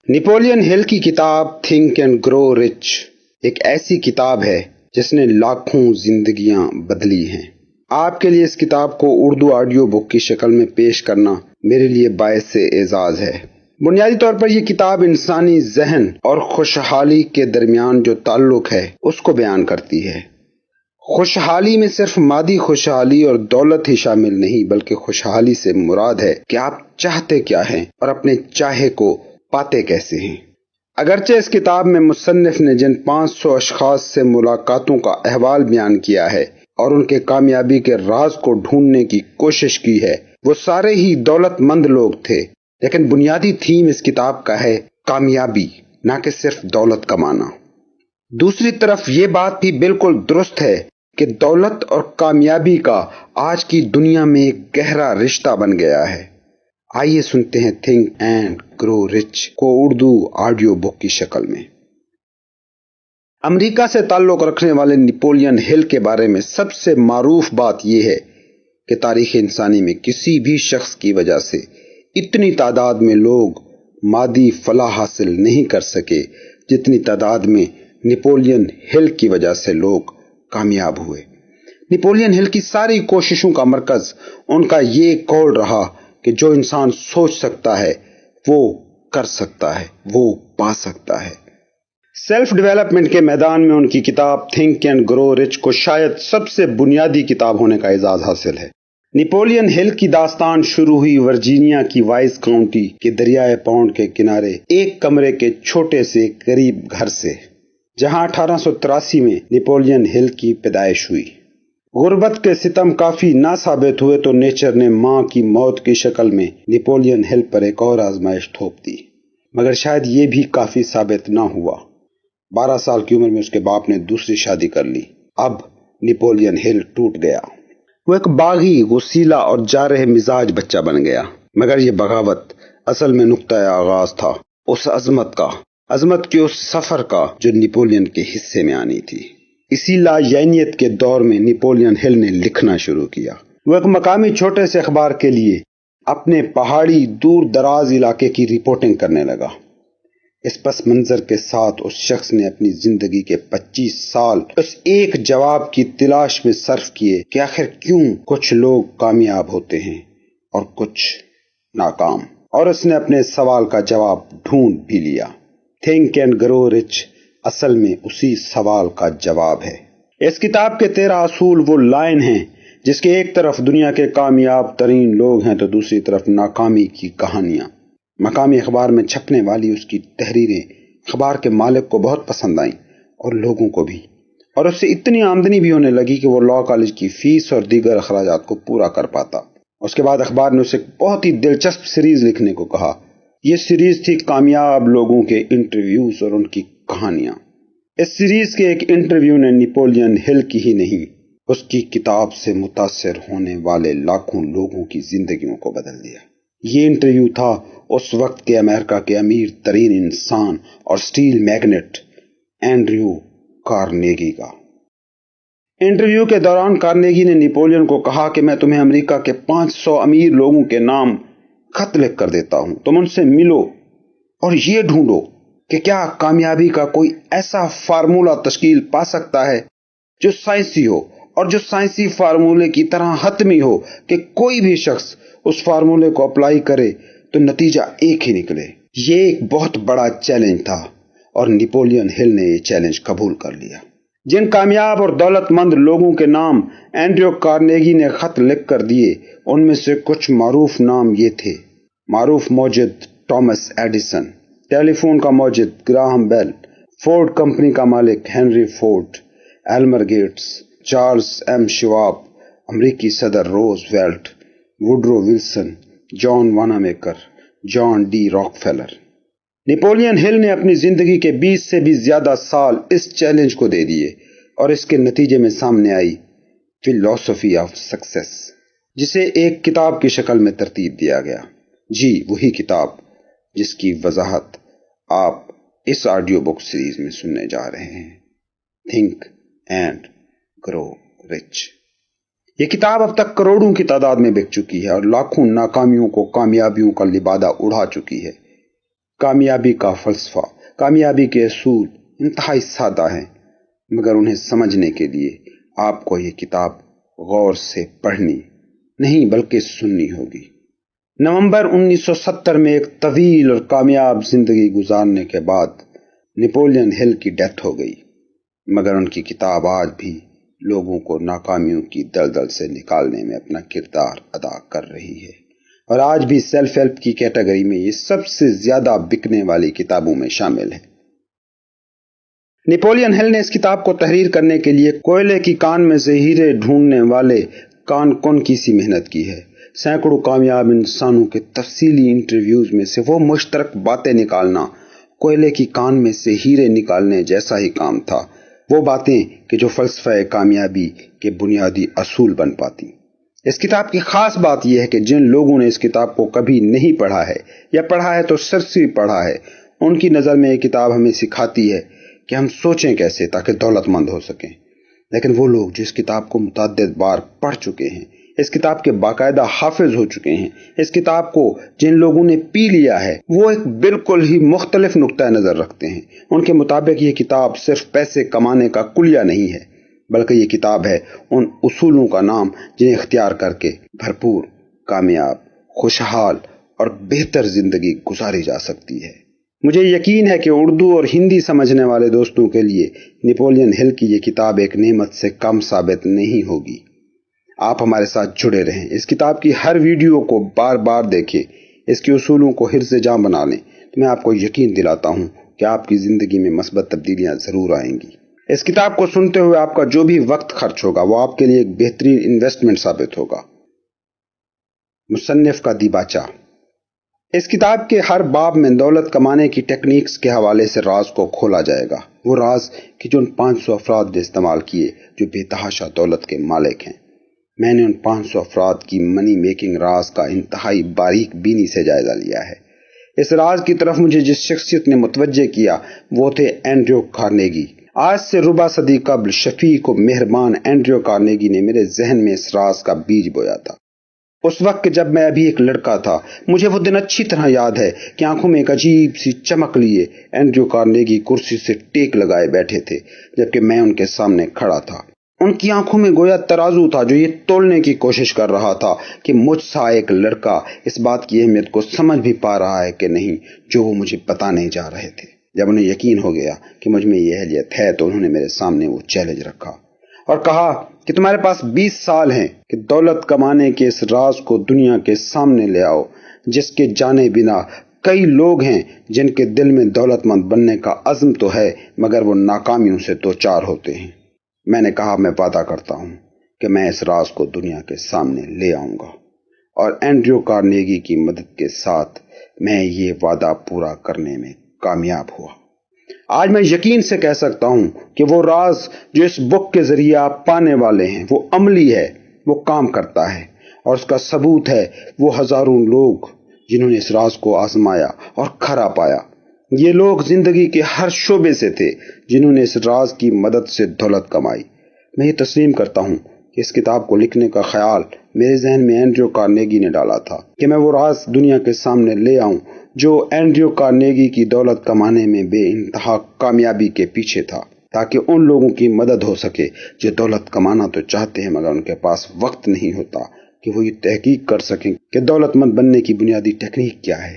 Napoleon ہل کی کتاب تھنک اینڈ گرو رچ ایک ایسی کتاب ہے جس نے لاکھوں زندگیاں بدلی ہیں۔ آپ کے لیے اس کتاب کو اردو آڈیو بک کی شکل میں پیش کرنا میرے لیے باعث اعزاز ہے۔ بنیادی طور پر یہ کتاب انسانی ذہن اور خوشحالی کے درمیان جو تعلق ہے اس کو بیان کرتی ہے۔ خوشحالی میں صرف مادی خوشحالی اور دولت ہی شامل نہیں، بلکہ خوشحالی سے مراد ہے کہ آپ چاہتے کیا ہیں اور اپنے چاہے کو پاتے کیسے ہیں۔ اگرچہ اس کتاب میں مصنف نے جن 500 اشخاص سے ملاقاتوں کا احوال بیان کیا ہے اور ان کے کامیابی کے راز کو ڈھونڈنے کی کوشش کی ہے، وہ سارے ہی دولت مند لوگ تھے، لیکن بنیادی تھیم اس کتاب کا ہے کامیابی، نہ کہ صرف دولت کمانا۔ دوسری طرف یہ بات بھی بالکل درست ہے کہ دولت اور کامیابی کا آج کی دنیا میں ایک گہرا رشتہ بن گیا ہے۔ آئیے سنتے ہیں تھنک اینڈ گرو رچ کو اردو آڈیو بک کی شکل میں۔ امریکہ سے تعلق رکھنے والے نیپولین ہل کے بارے میں سب سے معروف بات یہ ہے کہ تاریخ انسانی میں کسی بھی شخص کی وجہ سے اتنی تعداد میں لوگ مادی فلاح حاصل نہیں کر سکے جتنی تعداد میں نیپولین ہل کی وجہ سے لوگ کامیاب ہوئے۔ نیپولین ہل کی ساری کوششوں کا مرکز ان کا یہ قول رہا کہ جو انسان سوچ سکتا ہے وہ کر سکتا ہے، وہ پا سکتا ہے۔ سیلف ڈیولپمنٹ کے میدان میں ان کی کتاب تھنک اینڈ گرو رچ کو شاید سب سے بنیادی کتاب ہونے کا اعزاز حاصل ہے۔ نیپولین ہل کی داستان شروع ہوئی ورجینیا کی وائس کاؤنٹی کے دریائے پاؤنڈ کے کنارے ایک کمرے کے چھوٹے سے غریب گھر سے، جہاں 1883 میں نیپولین ہل کی پیدائش ہوئی۔ غربت کے ستم کافی نہ ثابت ہوئے تو نیچر نے ماں کی موت کی شکل میں نیپولین ہل پر ایک اور آزمائش تھوپ دی، مگر شاید یہ بھی کافی ثابت نہ ہوا۔ 12 سال کی عمر میں اس کے باپ نے دوسری شادی کر لی۔ اب نیپولین ہل ٹوٹ گیا۔ وہ ایک باغی، غصیلا اور جارح مزاج بچہ بن گیا، مگر یہ بغاوت اصل میں نقطۂ آغاز تھا اس عظمت کے اس سفر کا جو نیپولین کے حصے میں آنی تھی۔ اسی لایعنیت کے دور میں نیپولین ہل نے لکھنا شروع کیا۔ وہ ایک مقامی چھوٹے سے اخبار کے لیے اپنے پہاڑی دور دراز علاقے کی رپورٹنگ کرنے لگا۔ اس پس منظر کے ساتھ اس شخص نے اپنی زندگی کے 25 سال اس ایک جواب کی تلاش میں صرف کیے کہ آخر کیوں کچھ لوگ کامیاب ہوتے ہیں اور کچھ ناکام، اور اس نے اپنے سوال کا جواب ڈھونڈ بھی لیا۔ تھنک اینڈ گرو رچ اصل میں اسی سوال کا جواب ہے۔ اس کتاب کے 13 اصول وہ لائن ہیں جس کے ایک طرف دنیا کے کامیاب ترین لوگ ہیں تو دوسری طرف ناکامی کی کہانیاں۔ مقامی اخبار میں چھپنے والی اس کی تحریریں اخبار کے مالک کو بہت پسند آئیں اور لوگوں کو بھی، اور اس سے اتنی آمدنی بھی ہونے لگی کہ وہ لاء کالج کی فیس اور دیگر اخراجات کو پورا کر پاتا۔ اس کے بعد اخبار نے اسے بہت ہی دلچسپ سیریز لکھنے کو کہا۔ یہ سیریز تھی کامیاب لوگوں کے انٹرویوز اور ان کی کہانیاں۔ اس سیریز کے ایک انٹرویو نے نیپولین ہل کی ہی نہیں، اس کی کتاب سے متاثر ہونے والے لاکھوں لوگوں کی زندگیوں کو بدل دیا۔ یہ انٹرویو تھا اس وقت کے امریکہ کے امیر ترین انسان اور سٹیل میگنیٹ اینڈریو کارنیگی کا۔ انٹرویو کے دوران کارنیگی نے نیپولین کو کہا کہ میں تمہیں امریکہ کے 500 امیر لوگوں کے نام خط لکھ کر دیتا ہوں، تم ان سے ملو اور یہ ڈھونڈو کہ کیا کامیابی کا کوئی ایسا فارمولہ تشکیل پا سکتا ہے جو سائنسی ہو اور جو سائنسی فارمولے کی طرح حتمی ہو کہ کوئی بھی شخص اس فارمولے کو اپلائی کرے تو نتیجہ ایک ہی نکلے۔ یہ ایک بہت بڑا چیلنج تھا اور نیپولین ہل نے یہ چیلنج قبول کر لیا۔ جن کامیاب اور دولت مند لوگوں کے نام اینڈریو کارنیگی نے خط لکھ کر دیے ان میں سے کچھ معروف نام یہ تھے: معروف موجد ٹامس ایڈیسن، ٹیلی فون کا موجد گراہم بیل، فورڈ کمپنی کا مالک Henry Ford, Elmer Gates, Charles M Schwab, امریکی صدر Roosevelt, Woodrow Wilson, John Wanamaker, John D Rockefeller. Napoleon Hill نے اپنی زندگی کے 20 سے بھی زیادہ سال اس چیلنج کو دے دیے اور اس کے نتیجے میں سامنے آئی فلسفی آف سکسیس، جسے ایک کتاب کی شکل میں ترتیب دیا گیا۔ جی وہی کتاب جس کی وضاحت آپ اس آڈیو بک سیریز میں سننے جا رہے ہیں، تھنک اینڈ گرو رچ۔ یہ کتاب اب تک کروڑوں کی تعداد میں بک چکی ہے اور لاکھوں ناکامیوں کو کامیابیوں کا لبادہ اڑا چکی ہے۔ کامیابی کا فلسفہ، کامیابی کے اصول انتہائی سادہ ہیں، مگر انہیں سمجھنے کے لیے آپ کو یہ کتاب غور سے پڑھنی نہیں بلکہ سننی ہوگی۔ نومبر 1970 میں ایک طویل اور کامیاب زندگی گزارنے کے بعد نپولین ہل کی ڈیتھ ہو گئی، مگر ان کی کتاب آج بھی لوگوں کو ناکامیوں کی دلدل سے نکالنے میں اپنا کردار ادا کر رہی ہے، اور آج بھی سیلف ہیلپ کی کیٹیگری میں یہ سب سے زیادہ بکنے والی کتابوں میں شامل ہے۔ نپولین ہل نے اس کتاب کو تحریر کرنے کے لیے کوئلے کی کان میں سے ہیرے ڈھونڈنے والے کان کون کی سی محنت کی ہے۔ سینکڑوں کامیاب انسانوں کے تفصیلی انٹرویوز میں سے وہ مشترک باتیں نکالنا کوئلے کی کان میں سے ہیرے نکالنے جیسا ہی کام تھا، وہ باتیں کہ جو فلسفہ کامیابی کے بنیادی اصول بن پاتی۔ اس کتاب کی خاص بات یہ ہے کہ جن لوگوں نے اس کتاب کو کبھی نہیں پڑھا ہے یا پڑھا ہے تو سرسری پڑھا ہے، ان کی نظر میں یہ کتاب ہمیں سکھاتی ہے کہ ہم سوچیں کیسے تاکہ دولت مند ہو سکیں۔ لیکن وہ لوگ جو اس کتاب کو متعدد بار پڑھ چکے ہیں، اس کتاب کے باقاعدہ حافظ ہو چکے ہیں، اس کتاب کو جن لوگوں نے پی لیا ہے، وہ ایک بالکل ہی مختلف نقطہ نظر رکھتے ہیں۔ ان کے مطابق یہ کتاب صرف پیسے کمانے کا کلیہ نہیں ہے، بلکہ یہ کتاب ہے ان اصولوں کا نام جنہیں اختیار کر کے بھرپور، کامیاب، خوشحال اور بہتر زندگی گزاری جا سکتی ہے۔ مجھے یقین ہے کہ اردو اور ہندی سمجھنے والے دوستوں کے لیے نپولین ہل کی یہ کتاب ایک نعمت سے کم ثابت نہیں ہوگی۔ آپ ہمارے ساتھ جڑے رہیں، اس کتاب کی ہر ویڈیو کو بار بار دیکھیں، اس کے اصولوں کو حرز جاں بنا لیں، تو میں آپ کو یقین دلاتا ہوں کہ آپ کی زندگی میں مثبت تبدیلیاں ضرور آئیں گی۔ اس کتاب کو سنتے ہوئے آپ کا جو بھی وقت خرچ ہوگا وہ آپ کے لیے ایک بہترین انویسٹمنٹ ثابت ہوگا۔ مصنف کا دیباچہ۔ اس کتاب کے ہر باب میں دولت کمانے کی ٹیکنیکس کے حوالے سے راز کو کھولا جائے گا، وہ راز کہ جو ان 500 افراد نے استعمال کیے جو بے تحاشا دولت کے مالک ہیں۔ میں نے ان 500 افراد کی منی میکنگ راز کا انتہائی باریک بینی سے جائزہ لیا ہے۔ اس راز کی طرف مجھے جس شخصیت نے متوجہ کیا وہ تھے اینڈریو کارنیگی۔ آج سے ربع صدی قبل شفیق و مہربان اینڈریو کارنیگی نے میرے ذہن میں اس راز کا بیج بویا تھا۔ اس وقت جب میں ابھی ایک لڑکا تھا، مجھے وہ دن اچھی طرح یاد ہے کہ آنکھوں میں ایک عجیب سی چمک لیے اینڈریو کارنیگی کرسی سے ٹیک لگائے بیٹھے تھے، جبکہ میں ان کے سامنے کھڑا تھا۔ ان کی آنکھوں میں گویا ترازو تھا جو یہ تولنے کی کوشش کر رہا تھا کہ مجھ سا ایک لڑکا اس بات کی اہمیت کو سمجھ بھی پا رہا ہے کہ نہیں جو وہ مجھے بتانے جا رہے تھے۔ جب انہیں یقین ہو گیا کہ مجھ میں یہ اہلیت ہے تو انہوں نے میرے سامنے وہ چیلنج رکھا اور کہا کہ تمہارے پاس 20 سال ہیں کہ دولت کمانے کے اس راز کو دنیا کے سامنے لے آؤ، جس کے جانے بنا کئی لوگ ہیں جن کے دل میں دولت مند بننے کا عزم تو ہے مگر وہ ناکامیوں سے دوچار ہوتے ہیں۔ میں نے کہا میں وعدہ کرتا ہوں کہ میں اس راز کو دنیا کے سامنے لے آؤں گا، اور اینڈریو کارنیگی کی مدد کے ساتھ میں یہ وعدہ پورا کرنے میں کامیاب ہوا۔ آج میں یقین سے کہہ سکتا ہوں کہ وہ راز جو اس بک کے ذریعے آپ پانے والے ہیں وہ عملی ہے، وہ کام کرتا ہے، اور اس کا ثبوت ہے وہ ہزاروں لوگ جنہوں نے اس راز کو آزمایا اور کھرا پایا۔ یہ لوگ زندگی کے ہر شعبے سے تھے جنہوں نے اس راز کی مدد سے دولت کمائی۔ میں یہ تسلیم کرتا ہوں کہ اس کتاب کو لکھنے کا خیال میرے ذہن میں اینڈریو کارنیگی نے ڈالا تھا کہ میں وہ راز دنیا کے سامنے لے آؤں جو اینڈریو کارنیگی کی دولت کمانے میں بے انتہا کامیابی کے پیچھے تھا، تاکہ ان لوگوں کی مدد ہو سکے جو دولت کمانا تو چاہتے ہیں مگر ان کے پاس وقت نہیں ہوتا کہ وہ یہ تحقیق کر سکیں کہ دولت مند بننے کی بنیادی ٹیکنیک کیا ہے۔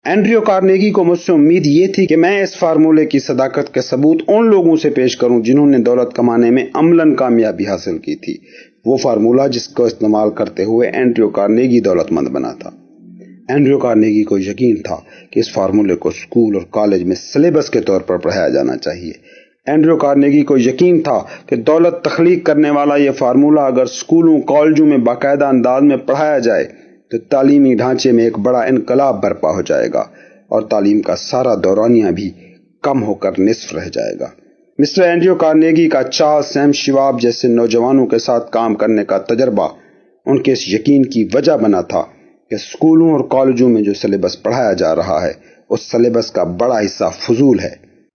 اینڈریو کارنیگی کو مجھ سے امید یہ تھی کہ میں اس فارمولے کی صداقت کے ثبوت ان لوگوں سے پیش کروں جنہوں نے دولت کمانے میں عملاً کامیابی حاصل کی تھی، وہ فارمولہ جس کو استعمال کرتے ہوئے اینڈریو کارنیگی دولت مند بنا تھا۔ اینڈریو کارنیگی کو یقین تھا کہ اس فارمولے کو اسکول اور کالج میں سلیبس کے طور پر پڑھایا جانا چاہیے۔ اینڈریو کارنیگی کو یقین تھا کہ دولت تخلیق کرنے والا یہ فارمولہ اگر اسکولوں کالجوں میں باقاعدہ انداز میں پڑھایا جائے تو تعلیمی ڈھانچے میں ایک بڑا انقلاب برپا ہو جائے گا اور تعلیم کا سارا دورانیہ بھی کم ہو کر نصف رہ جائے گا۔ مسٹر اینڈریو کارنیگی کا چارلس سیم شواب جیسے نوجوانوں کے ساتھ کام کرنے کا تجربہ ان کے اس یقین کی وجہ بنا تھا کہ اسکولوں اور کالجوں میں جو سلیبس پڑھایا جا رہا ہے اس سلیبس کا بڑا حصہ فضول ہے۔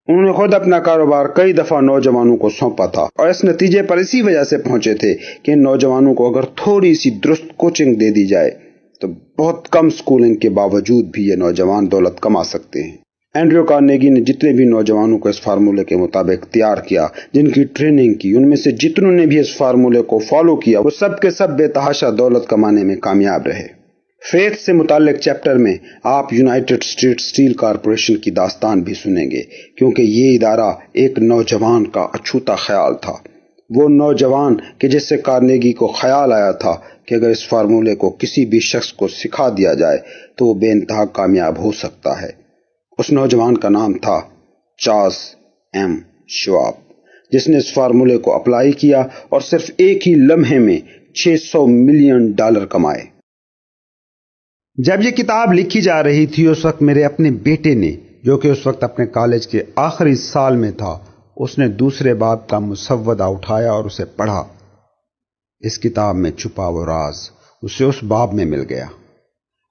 انہوں نے خود اپنا کاروبار کئی دفعہ نوجوانوں کو سونپا تھا اور اس نتیجے پر اسی وجہ سے پہنچے تھے کہ ان نوجوانوں کو اگر تھوڑی سی درست کوچنگ دے دی جائے تو بہت کم اسکولنگ کے باوجود بھی یہ نوجوان دولت کما سکتے ہیں۔ اینڈریو کارنیگی نے جتنے بھی نوجوانوں کو اس فارمولے کے مطابق تیار کیا، جن کی ٹریننگ کی، ان میں سے جتنوں نے بھی اس فارمولے کو فالو کیا، وہ سب کے سب بے تحاشا دولت کمانے میں کامیاب رہے۔ فیتھ سے متعلق چیپٹر میں آپ یونائیٹڈ اسٹیٹ اسٹیل کارپوریشن کی داستان بھی سنیں گے، کیونکہ یہ ادارہ ایک نوجوان کا اچھوتا خیال تھا۔ وہ نوجوان کہ جس سے کارنیگی کو خیال آیا تھا کہ اگر اس فارمولے کو کسی بھی شخص کو سکھا دیا جائے تو وہ بے انتہا کامیاب ہو سکتا ہے۔ اس نوجوان کا نام تھا چارلس ایم شواب، جس نے اس فارمولے کو اپلائی کیا اور صرف ایک ہی لمحے میں $600 ملین کمائے۔ جب یہ کتاب لکھی جا رہی تھی اس وقت میرے اپنے بیٹے نے، جو کہ اس وقت اپنے کالج کے آخری سال میں تھا، اس نے دوسرے باب کا مسودہ اٹھایا اور اسے پڑھا۔ اس کتاب میں چھپا وہ راز اسے اس باب میں مل گیا۔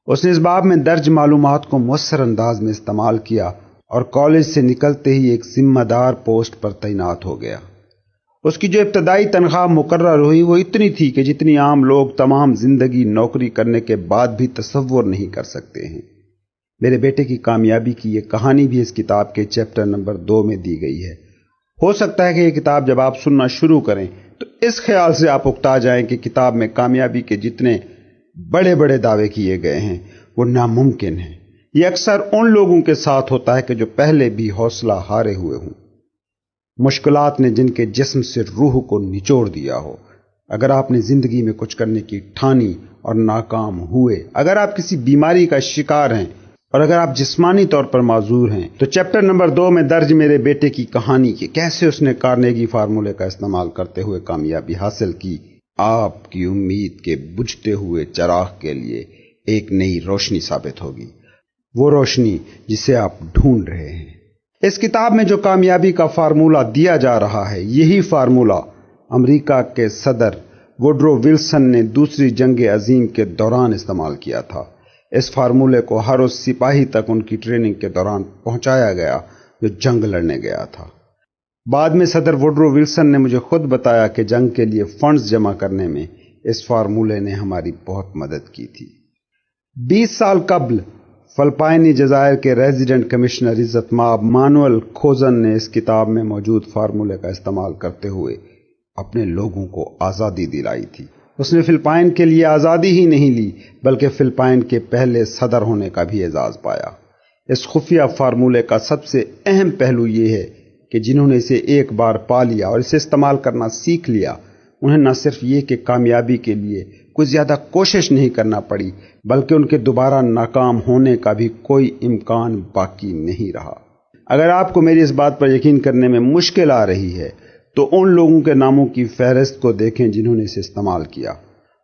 اس نے اس باب میں درج معلومات کو مؤثر انداز میں استعمال کیا اور کالج سے نکلتے ہی ایک ذمہ دار پوسٹ پر تعینات ہو گیا۔ اس کی جو ابتدائی تنخواہ مقرر ہوئی وہ اتنی تھی کہ جتنی عام لوگ تمام زندگی نوکری کرنے کے بعد بھی تصور نہیں کر سکتے ہیں۔ میرے بیٹے کی کامیابی کی یہ کہانی بھی اس کتاب کے چیپٹر نمبر 2 میں دی گئی ہے۔ ہو سکتا ہے کہ یہ کتاب جب آپ سننا شروع کریں تو اس خیال سے آپ اکتا جائیں کہ کتاب میں کامیابی کے جتنے بڑے بڑے دعوے کیے گئے ہیں وہ ناممکن ہیں۔ یہ اکثر ان لوگوں کے ساتھ ہوتا ہے کہ جو پہلے بھی حوصلہ ہارے ہوئے ہوں، مشکلات نے جن کے جسم سے روح کو نچوڑ دیا ہو۔ اگر آپ نے زندگی میں کچھ کرنے کی ٹھانی اور ناکام ہوئے، اگر آپ کسی بیماری کا شکار ہیں اور اگر آپ جسمانی طور پر معذور ہیں، تو چیپٹر نمبر 2 میں درج میرے بیٹے کی کہانی کہ کیسے اس نے کارنیگی فارمولے کا استعمال کرتے ہوئے کامیابی حاصل کی، آپ کی امید کے بجھتے ہوئے چراغ کے لیے ایک نئی روشنی ثابت ہوگی، وہ روشنی جسے آپ ڈھونڈ رہے ہیں۔ اس کتاب میں جو کامیابی کا فارمولہ دیا جا رہا ہے، یہی فارمولہ امریکہ کے صدر ووڈرو ولسن نے دوسری جنگ عظیم کے دوران استعمال کیا تھا۔ اس فارمولے کو ہر اس سپاہی تک ان کی ٹریننگ کے دوران پہنچایا گیا جو جنگ لڑنے گیا تھا۔ بعد میں صدر ووڈرو ولسن نے مجھے خود بتایا کہ جنگ کے لیے فنڈز جمع کرنے میں اس فارمولے نے ہماری بہت مدد کی تھی۔ 20 سال قبل فلپائنی جزائر کے ریزیڈنٹ کمشنر عزت مآب مانوئل کھوزن نے اس کتاب میں موجود فارمولے کا استعمال کرتے ہوئے اپنے لوگوں کو آزادی دلائی تھی۔ اس نے فلپائن کے لیے آزادی ہی نہیں لی بلکہ فلپائن کے پہلے صدر ہونے کا بھی اعزاز پایا۔ اس خفیہ فارمولے کا سب سے اہم پہلو یہ ہے کہ جنہوں نے اسے ایک بار پا لیا اور اسے استعمال کرنا سیکھ لیا، انہیں نہ صرف یہ کہ کامیابی کے لیے کوئی زیادہ کوشش نہیں کرنا پڑی، بلکہ ان کے دوبارہ ناکام ہونے کا بھی کوئی امکان باقی نہیں رہا۔ اگر آپ کو میری اس بات پر یقین کرنے میں مشکل آ رہی ہے تو ان لوگوں کے ناموں کی فہرست کو دیکھیں جنہوں نے اسے استعمال کیا۔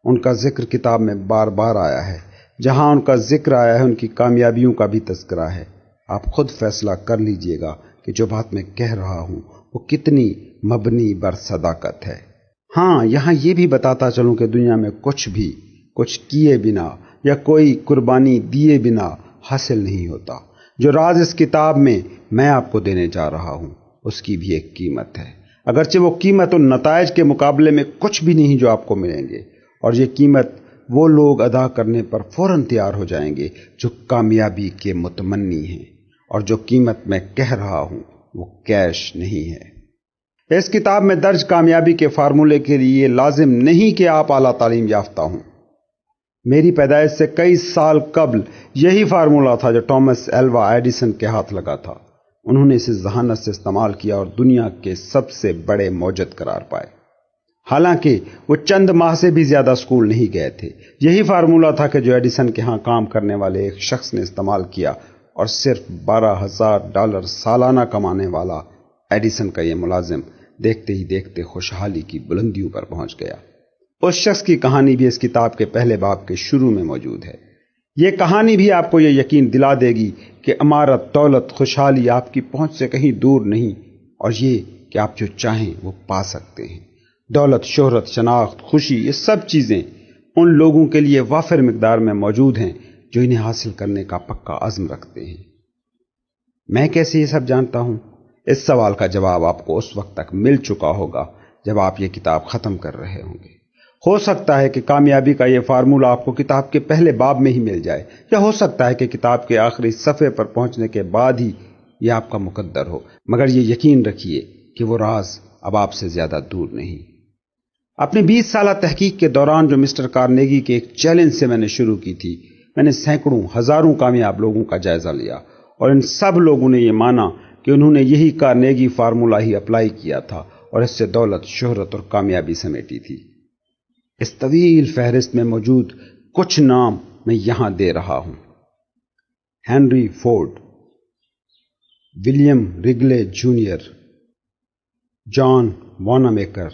ان کا ذکر کتاب میں بار بار آیا ہے۔ جہاں ان کا ذکر آیا ہے ان کی کامیابیوں کا بھی تذکرہ ہے۔ آپ خود فیصلہ کر لیجئے گا کہ جو بات میں کہہ رہا ہوں وہ کتنی مبنی بر صداقت ہے۔ ہاں، یہاں یہ بھی بتاتا چلوں کہ دنیا میں کچھ کیے بنا یا کوئی قربانی دیے بنا حاصل نہیں ہوتا۔ جو راز اس کتاب میں آپ کو دینے جا رہا ہوں، اس کی بھی ایک قیمت ہے، اگرچہ وہ قیمت ان نتائج کے مقابلے میں کچھ بھی نہیں جو آپ کو ملیں گے، اور یہ قیمت وہ لوگ ادا کرنے پر فوراً تیار ہو جائیں گے جو کامیابی کے متمنی ہیں، اور جو قیمت میں کہہ رہا ہوں وہ کیش نہیں ہے۔ اس کتاب میں درج کامیابی کے فارمولے کے لیے لازم نہیں کہ آپ اعلیٰ تعلیم یافتہ ہوں۔ میری پیدائش سے کئی سال قبل یہی فارمولہ تھا جو ٹامس ایلوا ایڈیسن کے ہاتھ لگا تھا۔ انہوں نے اسے ذہانت سے استعمال کیا اور دنیا کے سب سے بڑے موجد قرار پائے، حالانکہ وہ چند ماہ سے بھی زیادہ اسکول نہیں گئے تھے۔ یہی فارمولہ تھا کہ جو ایڈیسن کے ہاں کام کرنے والے ایک شخص نے استعمال کیا، اور صرف $12,000 سالانہ کمانے والا ایڈیسن کا یہ ملازم دیکھتے ہی دیکھتے خوشحالی کی بلندیوں پر پہنچ گیا۔ اس شخص کی کہانی بھی اس کتاب کے پہلے باب کے شروع میں موجود ہے۔ یہ کہانی بھی آپ کو یہ یقین دلا دے گی کہ امارت، دولت، خوشحالی آپ کی پہنچ سے کہیں دور نہیں، اور یہ کہ آپ جو چاہیں وہ پا سکتے ہیں۔ دولت، شہرت، شناخت، خوشی، یہ سب چیزیں ان لوگوں کے لیے وافر مقدار میں موجود ہیں جو انہیں حاصل کرنے کا پکا عزم رکھتے ہیں۔ میں کیسے یہ سب جانتا ہوں؟ اس سوال کا جواب آپ کو اس وقت تک مل چکا ہوگا جب آپ یہ کتاب ختم کر رہے ہوں گے۔ ہو سکتا ہے کہ کامیابی کا یہ فارمولہ آپ کو کتاب کے پہلے باب میں ہی مل جائے، یا ہو سکتا ہے کہ کتاب کے آخری صفحے پر پہنچنے کے بعد ہی یہ آپ کا مقدر ہو، مگر یہ یقین رکھیے کہ وہ راز اب آپ سے زیادہ دور نہیں۔ اپنی 20 سالہ تحقیق کے دوران جو مسٹر کارنیگی کے ایک چیلنج سے میں نے شروع کی تھی، میں نے سینکڑوں ہزاروں کامیاب لوگوں کا جائزہ لیا، اور ان سب لوگوں نے یہ مانا کہ انہوں نے یہی کارنیگی فارمولہ ہی اپلائی کیا تھا اور اس سے دولت، شہرت اور کامیابی سمیٹی تھی۔ اس طویل فہرست میں موجود کچھ نام میں یہاں دے رہا ہوں: ہنری فورڈ، ولیم ریگلے جونیئر، جان وانامیکر،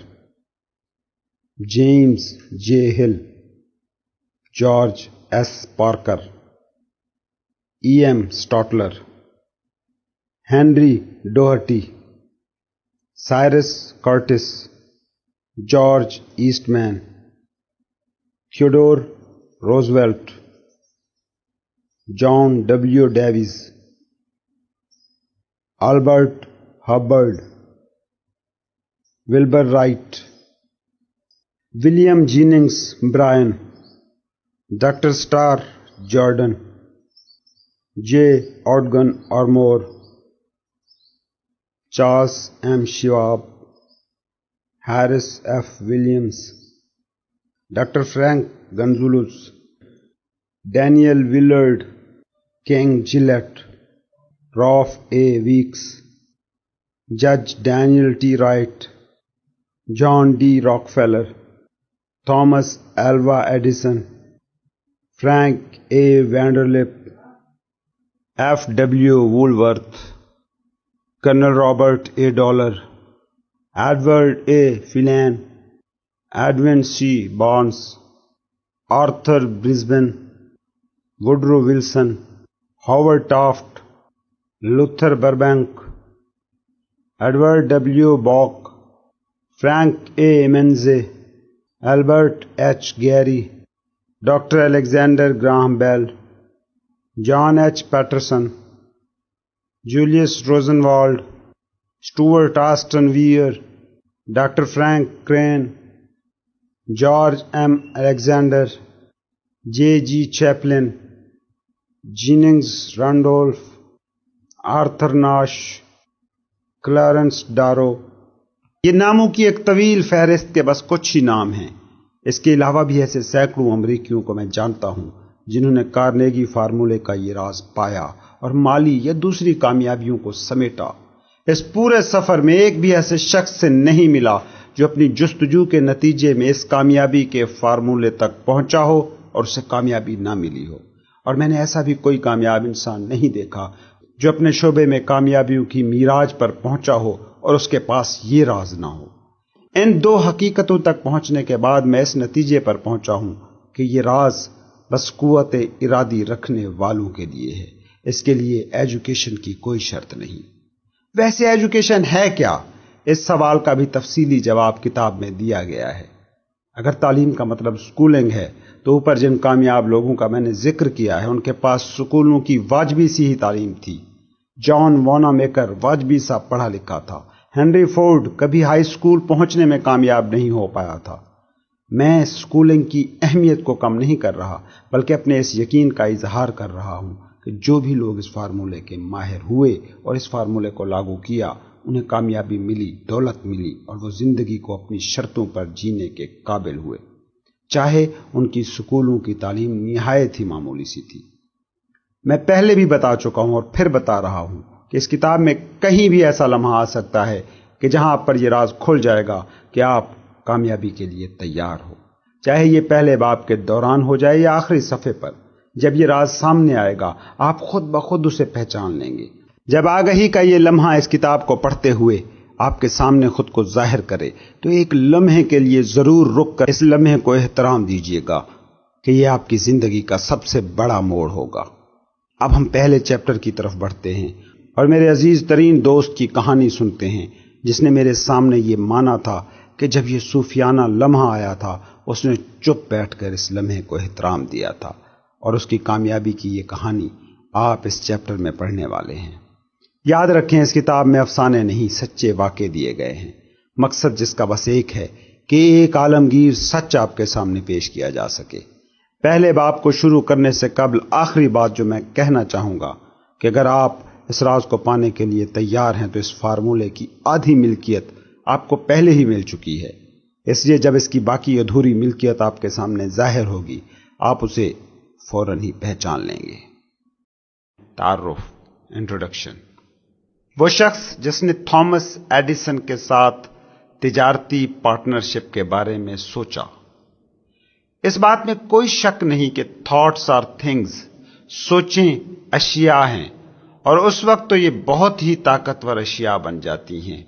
جیمز جے ہل، George S Parker, E M سٹاٹلر، Henry ڈوہرٹی، Cyrus Curtis, George asset مین، تھیوڈور روزویلٹ، جان W ڈیویز، آلبرٹ ہبرڈ، ولبر right, William Jennings Brian, doctor star Jordan, جے آڈگن آرمور، Charles M Schwab, Harris F Williams, doctor Frank گنزولوس، Daniel ویلرڈ، king Gillette, Ralph اے ویکس، جج Daniel T right, John D Rockefeller, Thomas Alva Edison, Frank A Vanderlip, F W Woolworth, Colonel Robert A Dollar, Edward A Filene, Edwin C Barnes, Arthur Brisbane, Woodrow Wilson, Howard Taft, Luther Burbank, Edward W Bok, Frank A Munsey, Albert H Gary, Doctor Alexander Graham Bell, John H Patterson, Julius Rosenwald, Stuart Austin Wier, Doctor Frank Crane, George M Alexander, J G Chapline, Jennings Randolph, Arthur Nash, Clarence Daro. یہ ناموں کی ایک طویل فہرست کے بس کچھ ہی نام ہیں۔ اس کے علاوہ بھی ایسے سینکڑوں امریکیوں کو میں جانتا ہوں جنہوں نے کارنیگی فارمولے کا یہ راز پایا اور مالی یا دوسری کامیابیوں کو سمیٹا۔ اس پورے سفر میں ایک بھی ایسے شخص سے نہیں ملا جو اپنی جستجو کے نتیجے میں اس کامیابی کے فارمولے تک پہنچا ہو اور اسے کامیابی نہ ملی ہو، اور میں نے ایسا بھی کوئی کامیاب انسان نہیں دیکھا جو اپنے شعبے میں کامیابیوں کی معراج پر پہنچا ہو اور اس کے پاس یہ راز نہ ہو۔ ان دو حقیقتوں تک پہنچنے کے بعد میں اس نتیجے پر پہنچا ہوں کہ یہ راز بس قوت ارادی رکھنے والوں کے لیے ہے۔ اس کے لیے ایجوکیشن کی کوئی شرط نہیں۔ ویسے ایجوکیشن ہے کیا؟ اس سوال کا بھی تفصیلی جواب کتاب میں دیا گیا ہے۔ اگر تعلیم کا مطلب سکولنگ ہے تو اوپر جن کامیاب لوگوں کا میں نے ذکر کیا ہے ان کے پاس سکولوں کی واجبی سی ہی تعلیم تھی۔ جان وانامیکر واجبی سا پڑھا لکھا تھا۔ ہنری فورڈ کبھی ہائی سکول پہنچنے میں کامیاب نہیں ہو پایا تھا۔ میں سکولنگ کی اہمیت کو کم نہیں کر رہا بلکہ اپنے اس یقین کا اظہار کر رہا ہوں کہ جو بھی لوگ اس فارمولے کے ماہر ہوئے اور اس فارمولے کو لاگو کیا انہیں کامیابی ملی، دولت ملی اور وہ زندگی کو اپنی شرطوں پر جینے کے قابل ہوئے، چاہے ان کی سکولوں کی تعلیم نہایت ہی معمولی سی تھی۔ میں پہلے بھی بتا چکا ہوں اور پھر بتا رہا ہوں کہ اس کتاب میں کہیں بھی ایسا لمحہ آ سکتا ہے کہ جہاں آپ پر یہ راز کھل جائے گا کہ آپ کامیابی کے لیے تیار ہو، چاہے یہ پہلے باب کے دوران ہو جائے یا آخری صفحے پر۔ جب یہ راز سامنے آئے گا آپ خود بخود اسے پہچان لیں گے۔ جب آگہی کا یہ لمحہ اس کتاب کو پڑھتے ہوئے آپ کے سامنے خود کو ظاہر کرے تو ایک لمحے کے لیے ضرور رک کر اس لمحے کو احترام دیجیے گا کہ یہ آپ کی زندگی کا سب سے بڑا موڑ ہوگا۔ اب ہم پہلے چیپٹر کی طرف بڑھتے ہیں اور میرے عزیز ترین دوست کی کہانی سنتے ہیں جس نے میرے سامنے یہ مانا تھا کہ جب یہ صوفیانہ لمحہ آیا تھا اس نے چپ بیٹھ کر اس لمحے کو احترام دیا تھا، اور اس کی کامیابی کی یہ کہانی آپ اس چیپٹر میں پڑھنے والے ہیں۔ یاد رکھیں اس کتاب میں افسانے نہیں، سچے واقعے دیے گئے ہیں، مقصد جس کا بس ایک ہے کہ ایک عالمگیر سچ آپ کے سامنے پیش کیا جا سکے۔ پہلے باب کو شروع کرنے سے قبل آخری بات جو میں کہنا چاہوں گا کہ اگر آپ اس راز کو پانے کے لیے تیار ہیں تو اس فارمولے کی آدھی ملکیت آپ کو پہلے ہی مل چکی ہے، اس لیے جب اس کی باقی ادھوری ملکیت آپ کے سامنے ظاہر ہوگی آپ اسے فوراً ہی پہچان لیں گے۔ تعارف، انٹروڈکشن۔ وہ شخص جس نے تھامس ایڈیسن کے ساتھ تجارتی پارٹنرشپ کے بارے میں سوچا۔ اس بات میں کوئی شک نہیں کہ تھاٹس آر تھنگز، سوچیں اشیاء ہیں، اور اس وقت تو یہ بہت ہی طاقتور اشیاء بن جاتی ہیں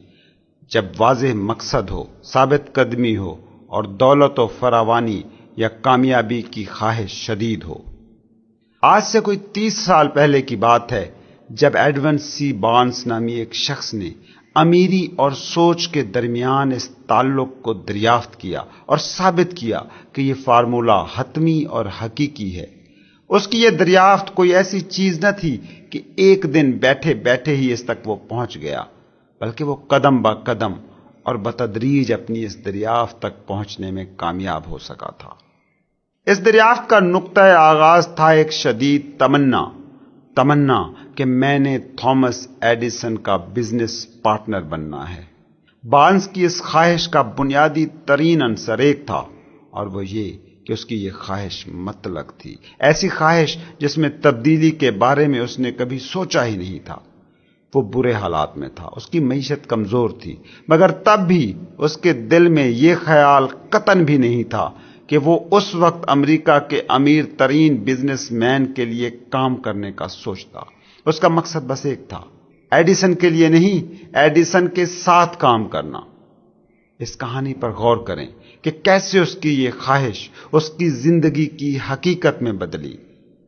جب واضح مقصد ہو، ثابت قدمی ہو اور دولت و فراوانی یا کامیابی کی خواہش شدید ہو۔ آج سے کوئی 30 سال پہلے کی بات ہے جب ایڈون سی بارنس نامی ایک شخص نے امیری اور سوچ کے درمیان اس تعلق کو دریافت کیا اور ثابت کیا کہ یہ فارمولہ حتمی اور حقیقی ہے۔ اس کی یہ دریافت کوئی ایسی چیز نہ تھی کہ ایک دن بیٹھے بیٹھے ہی اس تک وہ پہنچ گیا، بلکہ وہ قدم با قدم اور بتدریج اپنی اس دریافت تک پہنچنے میں کامیاب ہو سکا تھا۔ اس دریافت کا نقطہ آغاز تھا ایک شدید تمنا کہ میں نے تھامس ایڈیسن کا بزنس پارٹنر بننا ہے۔ بارنس کی اس خواہش کا بنیادی ترین عنصر ایک تھا، اور وہ یہ کہ اس کی یہ خواہش مطلق تھی، ایسی خواہش جس میں تبدیلی کے بارے میں اس نے کبھی سوچا ہی نہیں تھا۔ وہ برے حالات میں تھا، اس کی معیشت کمزور تھی، مگر تب بھی اس کے دل میں یہ خیال قطعاً بھی نہیں تھا کہ وہ اس وقت امریکہ کے امیر ترین بزنس مین کے لیے کام کرنے کا سوچتا۔ اس کا مقصد بس ایک تھا، ایڈیسن کے لیے نہیں، ایڈیسن کے ساتھ کام کرنا۔ اس کہانی پر غور کریں کہ کیسے اس کی یہ خواہش اس کی زندگی کی حقیقت میں بدلی۔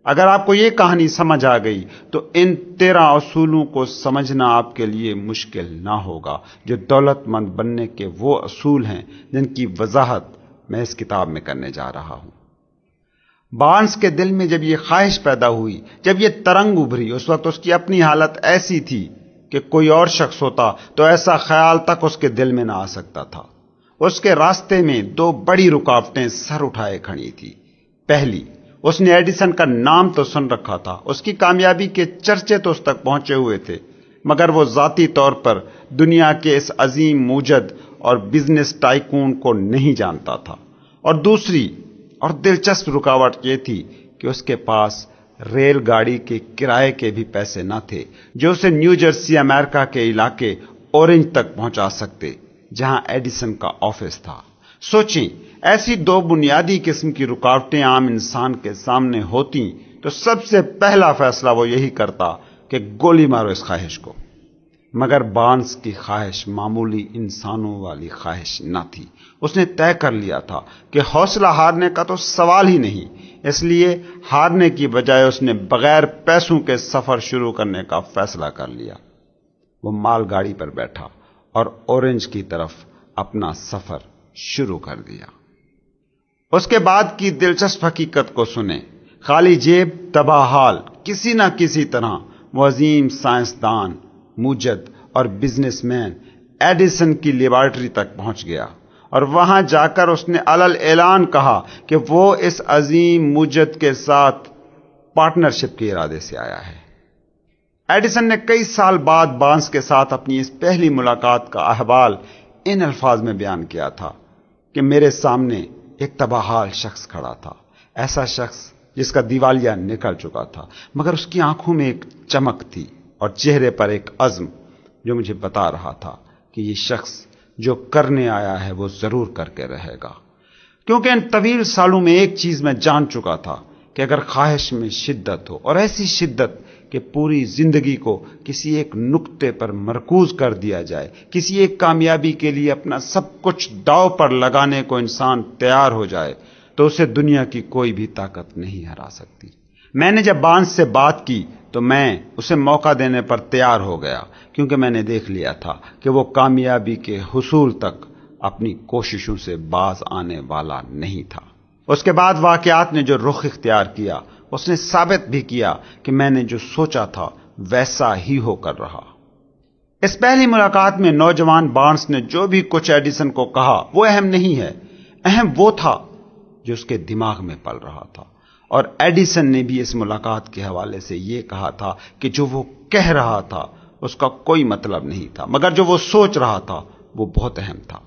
اگر آپ کو یہ کہانی سمجھ آ گئی تو ان 13 اصولوں کو سمجھنا آپ کے لیے مشکل نہ ہوگا، جو دولت مند بننے کے وہ اصول ہیں جن کی وضاحت میں اس کتاب میں کرنے جا رہا ہوں۔ بارنس کے دل میں جب یہ خواہش پیدا ہوئی، جب یہ ترنگ ابھری، اس وقت اس کی اپنی حالت ایسی تھی کہ کوئی اور شخص ہوتا تو ایسا خیال تک اس کے دل میں نہ آ سکتا تھا۔ اس کے راستے میں 2 بڑی رکاوٹیں سر اٹھائے کھڑی تھی۔ پہلی، اس نے ایڈیسن کا نام تو سن رکھا تھا، اس کی کامیابی کے چرچے تو اس تک پہنچے ہوئے تھے، مگر وہ ذاتی طور پر دنیا کے اس عظیم موجد اور بزنس ٹائکون کو نہیں جانتا تھا۔ اور دوسری اور دلچسپ رکاوٹ یہ تھی کہ اس کے پاس ریل گاڑی کے کرائے کے بھی پیسے نہ تھے جو اسے نیو جرسی امریکہ کے علاقے اورنج تک پہنچا سکتے جہاں ایڈیسن کا آفس تھا۔ سوچیں، ایسی 2 بنیادی قسم کی رکاوٹیں عام انسان کے سامنے ہوتی تو سب سے پہلا فیصلہ وہ یہی کرتا کہ گولی مارو اس خواہش کو۔ مگر بارنس کی خواہش معمولی انسانوں والی خواہش نہ تھی۔ اس نے طے کر لیا تھا کہ حوصلہ ہارنے کا تو سوال ہی نہیں، اس لیے ہارنے کی بجائے اس نے بغیر پیسوں کے سفر شروع کرنے کا فیصلہ کر لیا۔ وہ مال گاڑی پر بیٹھا اور اورنج کی طرف اپنا سفر شروع کر دیا۔ اس کے بعد کی دلچسپ حقیقت کو سنیں۔ خالی جیب، تباہ حال، کسی نہ کسی طرح وہ عظیم سائنسدان، موجد اور بزنس مین ایڈیسن کی لیبارٹری تک پہنچ گیا، اور وہاں جا کر اس نے علل اعلان کہا کہ وہ اس عظیم موجد کے ساتھ پارٹنرشپ کے ارادے سے آیا ہے۔ ایڈیسن نے کئی سال بعد بارنس کے ساتھ اپنی اس پہلی ملاقات کا احوال ان الفاظ میں بیان کیا تھا کہ میرے سامنے ایک تباہ حال شخص کھڑا تھا، ایسا شخص جس کا دیوالیہ نکل چکا تھا، مگر اس کی آنکھوں میں ایک چمک تھی اور چہرے پر ایک عزم جو مجھے بتا رہا تھا کہ یہ شخص جو کرنے آیا ہے وہ ضرور کر کے رہے گا۔ کیونکہ ان طویل سالوں میں ایک چیز میں جان چکا تھا کہ اگر خواہش میں شدت ہو، اور ایسی شدت کہ پوری زندگی کو کسی ایک نقطے پر مرکوز کر دیا جائے، کسی ایک کامیابی کے لیے اپنا سب کچھ داؤ پر لگانے کو انسان تیار ہو جائے، تو اسے دنیا کی کوئی بھی طاقت نہیں ہرا سکتی۔ میں نے جب بارنس سے بات کی تو میں اسے موقع دینے پر تیار ہو گیا، کیونکہ میں نے دیکھ لیا تھا کہ وہ کامیابی کے حصول تک اپنی کوششوں سے باز آنے والا نہیں تھا۔ اس کے بعد واقعات نے جو رخ اختیار کیا، اس نے ثابت بھی کیا کہ میں نے جو سوچا تھا ویسا ہی ہو کر رہا۔ اس پہلی ملاقات میں نوجوان بارنس نے جو بھی کچھ ایڈیسن کو کہا وہ اہم نہیں ہے، اہم وہ تھا جو اس کے دماغ میں پل رہا تھا۔ اور ایڈیسن نے بھی اس ملاقات کے حوالے سے یہ کہا تھا کہ جو وہ کہہ رہا تھا اس کا کوئی مطلب نہیں تھا، مگر جو وہ سوچ رہا تھا وہ بہت اہم تھا۔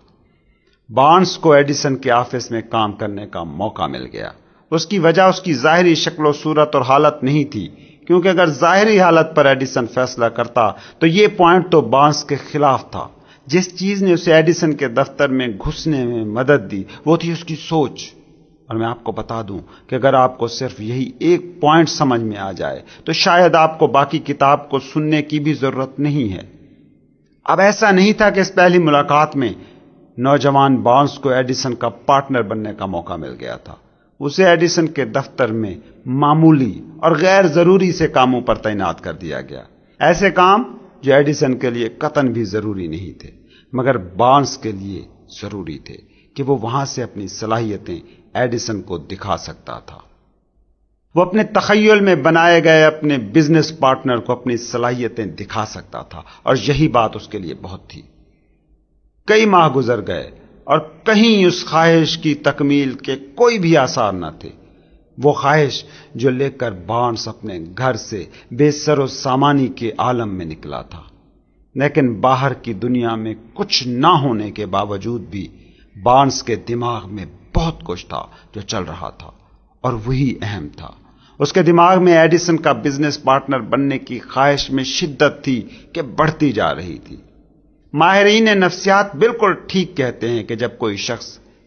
بارنس کو ایڈیسن کے آفس میں کام کرنے کا موقع مل گیا۔ اس کی وجہ اس کی ظاہری شکل و صورت اور حالت نہیں تھی، کیونکہ اگر ظاہری حالت پر ایڈیسن فیصلہ کرتا تو یہ پوائنٹ تو بارنس کے خلاف تھا۔ جس چیز نے اسے ایڈیسن کے دفتر میں گھسنے میں مدد دی وہ تھی اس کی سوچ۔ اور میں آپ کو بتا دوں کہ اگر آپ کو صرف یہی ایک پوائنٹ سمجھ میں آ جائے تو شاید آپ کو باقی کتاب کو سننے کی بھی ضرورت نہیں ہے۔ اب ایسا نہیں تھا کہ اس پہلی ملاقات میں نوجوان بارنس کو ایڈیسن کا پارٹنر بننے کا موقع مل گیا تھا۔ اسے ایڈیسن کے دفتر میں معمولی اور غیر ضروری سے کاموں پر تعینات کر دیا گیا، ایسے کام جو ایڈیسن کے لیے قطعاً بھی ضروری نہیں تھے مگر بارنس کے لیے ضروری تھے کہ وہ وہاں سے اپنی صلاحیتیں ایڈیسن کو دکھا سکتا تھا۔ وہ اپنے تخیل میں بنائے گئے اپنے بزنس پارٹنر کو اپنی صلاحیتیں دکھا سکتا تھا، اور یہی بات اس کے لیے بہت تھی۔ کئی ماہ گزر گئے اور کہیں اس خواہش کی تکمیل کے کوئی بھی آثار نہ تھے، وہ خواہش جو لے کر بارنس اپنے گھر سے بے سر و سامانی کے عالم میں نکلا تھا۔ لیکن باہر کی دنیا میں کچھ نہ ہونے کے باوجود بھی بارنس کے دماغ میں بہت کچھ تھا جو چل رہا تھا، اور وہی اہم تھا۔ اس کے دماغ میں ایڈیسن کا بزنس پارٹنر بننے کی خواہش میں شدت تھی کہ بڑھتی جا رہی تھی۔ ماہرین نفسیات بالکل ٹھیک کہتے ہیں کہ جب کوئی شخص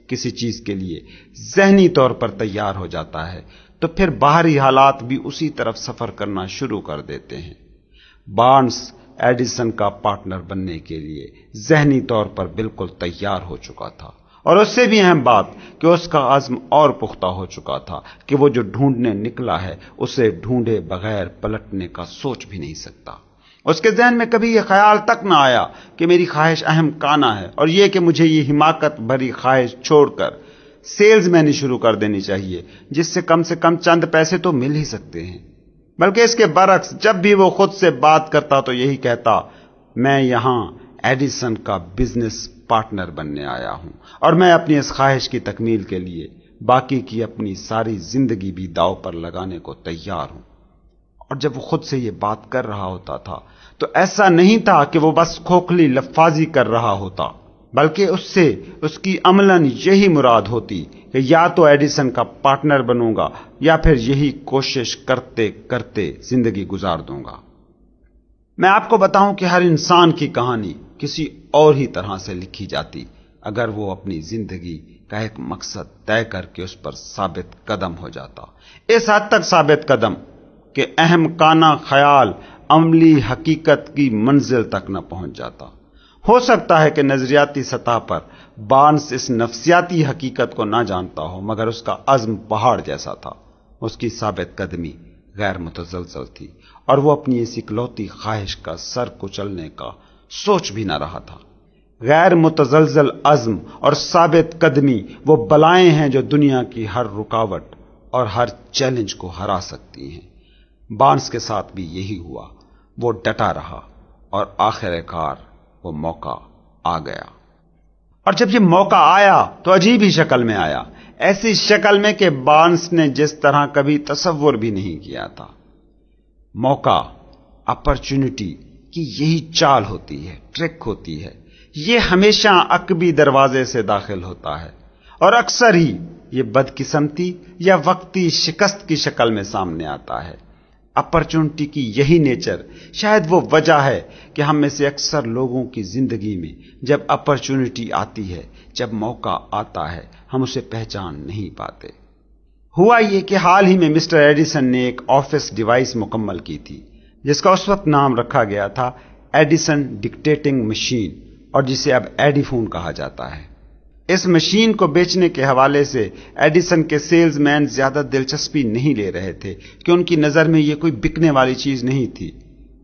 کسی چیز کے لیے ذہنی طور پر تیار ہو جاتا ہے تو پھر باہری حالات بھی اسی طرف سفر کرنا شروع کر دیتے ہیں۔ بارنس ایڈیسن کا پارٹنر بننے کے لیے ذہنی طور پر بالکل تیار ہو چکا تھا، اور اس سے بھی اہم بات کہ اس کا عزم اور پختہ ہو چکا تھا کہ وہ جو ڈھونڈنے نکلا ہے اسے ڈھونڈے بغیر پلٹنے کا سوچ بھی نہیں سکتا۔ اس کے ذہن میں کبھی یہ خیال تک نہ آیا کہ میری خواہش اہم کانا ہے، اور یہ کہ مجھے یہ حماقت بھری خواہش چھوڑ کر سیلز مینی شروع کر دینی چاہیے جس سے کم چند پیسے تو مل ہی سکتے ہیں۔ بلکہ اس کے برعکس جب بھی وہ خود سے بات کرتا تو یہی کہتا، میں یہاں ایڈیسن کا بزنس پارٹنر بننے آیا ہوں، اور میں اپنی اس خواہش کی تکمیل کے لیے باقی کی اپنی ساری زندگی بھی داؤ پر لگانے کو تیار ہوں۔ اور جب وہ خود سے یہ بات کر رہا ہوتا تھا تو ایسا نہیں تھا کہ وہ بس کھوکھلی لفاظی کر رہا ہوتا، بلکہ اس سے اس کی عملاً یہی مراد ہوتی کہ یا تو ایڈیسن کا پارٹنر بنوں گا یا پھر یہی کوشش کرتے کرتے زندگی گزار دوں گا۔ میں آپ کو بتاؤں کہ ہر انسان کی کہانی کسی اور ہی طرح سے لکھی جاتی اگر وہ اپنی زندگی کا ایک مقصد طے کر کے اس پر ثابت قدم ہو جاتا، اس حد تک ثابت قدم کہ اہم کانا خیال عملی حقیقت کی منزل تک نہ پہنچ جاتا۔ ہو سکتا ہے کہ نظریاتی سطح پر بارنس اس نفسیاتی حقیقت کو نہ جانتا ہو، مگر اس کا عزم پہاڑ جیسا تھا۔ اس کی ثابت قدمی غیر متزلزل تھی، اور وہ اپنی اس اکلوتی خواہش کا سر کچلنے کا سوچ بھی نہ رہا تھا۔ غیر متزلزل عزم اور ثابت قدمی وہ بلائیں ہیں جو دنیا کی ہر رکاوٹ اور ہر چیلنج کو ہرا سکتی ہیں۔ بارنس کے ساتھ بھی یہی ہوا، وہ ڈٹا رہا، اور آخر کار وہ موقع آ گیا۔ اور جب یہ موقع آیا تو عجیب ہی شکل میں آیا، ایسی شکل میں کہ بارنس نے جس طرح کبھی تصور بھی نہیں کیا تھا۔ موقع، اپرچونٹی کی یہی چال ہوتی ہے، ٹرک ہوتی ہے۔ یہ ہمیشہ عقبی دروازے سے داخل ہوتا ہے، اور اکثر ہی یہ بدقسمتی یا وقتی شکست کی شکل میں سامنے آتا ہے۔ اپرچونٹی کی یہی نیچر شاید وہ وجہ ہے کہ ہم میں سے اکثر لوگوں کی زندگی میں جب اپرچونٹی آتی ہے، جب موقع آتا ہے، ہم اسے پہچان نہیں پاتے۔ ہوا یہ کہ حال ہی میں مسٹر ایڈیسن نے ایک آفس ڈیوائس مکمل کی تھی جس کا اس وقت نام رکھا گیا تھا ایڈیسن ڈکٹیٹنگ مشین، اور جسے اب ایڈی فون کہا جاتا ہے۔ اس مشین کو بیچنے کے حوالے سے ایڈیسن کے سیلز مین زیادہ دلچسپی نہیں لے رہے تھے کہ ان کی نظر میں یہ کوئی بکنے والی چیز نہیں تھی۔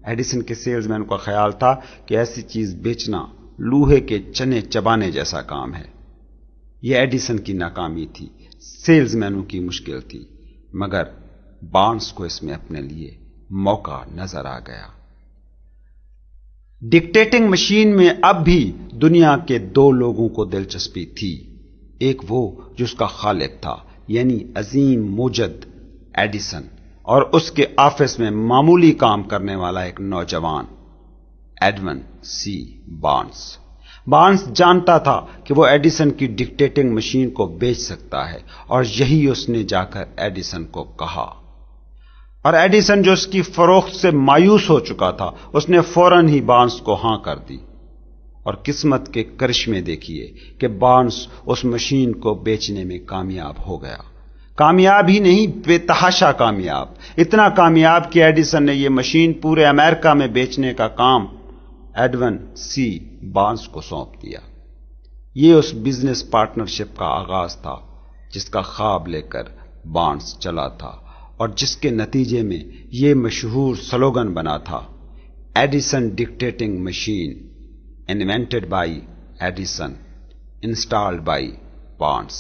ایڈیسن کے سیلز مین کا خیال تھا کہ ایسی چیز بیچنا لوہے کے چنے چبانے جیسا کام ہے۔ یہ ایڈیسن کی ناکامی تھی، سیلز مینوں کی مشکل تھی، مگر بارنس کو اس میں اپنے لیے موقع نظر آ گیا۔ ڈکٹیٹنگ مشین میں اب بھی دنیا کے دو لوگوں کو دلچسپی تھی، ایک وہ جو اس کا خالق تھا یعنی عظیم موجد ایڈیسن، اور اس کے آفس میں معمولی کام کرنے والا ایک نوجوان ایڈون سی بارنس۔ بارنس جانتا تھا کہ وہ ایڈیسن کی ڈکٹیٹنگ مشین کو بیچ سکتا ہے، اور یہی اس نے جا کر ایڈیسن کو کہا، اور ایڈیسن جو اس کی فروخت سے مایوس ہو چکا تھا، اس نے فوراً ہی بارنس کو ہاں کر دی۔ اور قسمت کے کرشمے دیکھیے کہ بارنس اس مشین کو بیچنے میں کامیاب ہو گیا۔ کامیاب ہی نہیں، بے تحاشا کامیاب، اتنا کامیاب کہ ایڈیسن نے یہ مشین پورے امریکہ میں بیچنے کا کام ایڈون سی بارنس کو سونپ دیا۔ یہ اس بزنس پارٹنرشپ کا آغاز تھا جس کا خواب لے کر بارنس چلا تھا، اور جس کے نتیجے میں یہ مشہور سلوگن بنا تھا، Edison dictating machine invented by Edison installed by Barnes.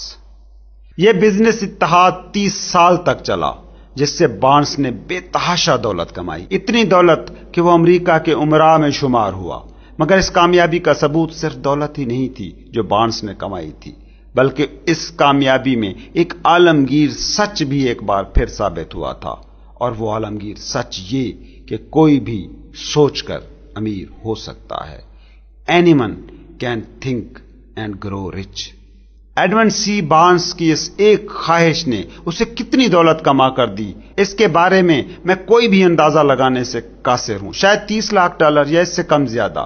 یہ بزنس اتحاد 30 سال تک چلا، جس سے بارنس نے بے تحاشا دولت کمائی، اتنی دولت کہ وہ امریکہ کے امراء میں شمار ہوا۔ مگر اس کامیابی کا ثبوت صرف دولت ہی نہیں تھی جو بارنس نے کمائی تھی، بلکہ اس کامیابی میں ایک عالمگیر سچ بھی ایک بار پھر ثابت ہوا تھا، اور وہ عالمگیر سچ یہ کہ کوئی بھی سوچ کر امیر ہو سکتا ہے۔ Anyone can think and grow rich۔ Edwin C Barnes کی اس ایک خواہش نے اسے کتنی دولت کما کر دی، اس کے بارے میں کوئی بھی اندازہ لگانے سے قاصر ہوں، شاید $30 لاکھ یا اس سے کم زیادہ۔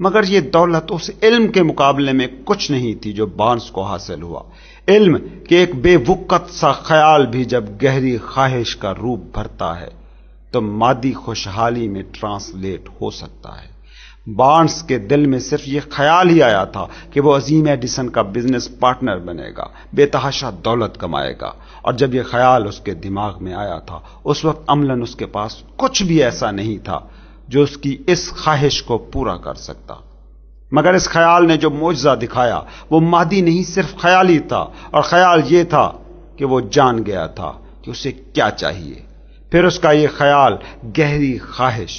مگر یہ دولت اس علم کے مقابلے میں کچھ نہیں تھی جو بارنس کو حاصل ہوا۔ علم کہ ایک بے وقت سا خیال بھی جب گہری خواہش کا روپ بھرتا ہے تو مادی خوشحالی میں ٹرانسلیٹ ہو سکتا ہے۔ بارنس کے دل میں صرف یہ خیال ہی آیا تھا کہ وہ عظیم ایڈیسن کا بزنس پارٹنر بنے گا، بے تحاشا دولت کمائے گا، اور جب یہ خیال اس کے دماغ میں آیا تھا، اس وقت عملاً اس کے پاس کچھ بھی ایسا نہیں تھا جو اس کی اس خواہش کو پورا کر سکتا۔ مگر اس خیال نے جو معجزہ دکھایا وہ مادی نہیں، صرف خیالی تھا، اور خیال یہ تھا کہ وہ جان گیا تھا کہ اسے کیا چاہیے۔ پھر اس کا یہ خیال گہری خواہش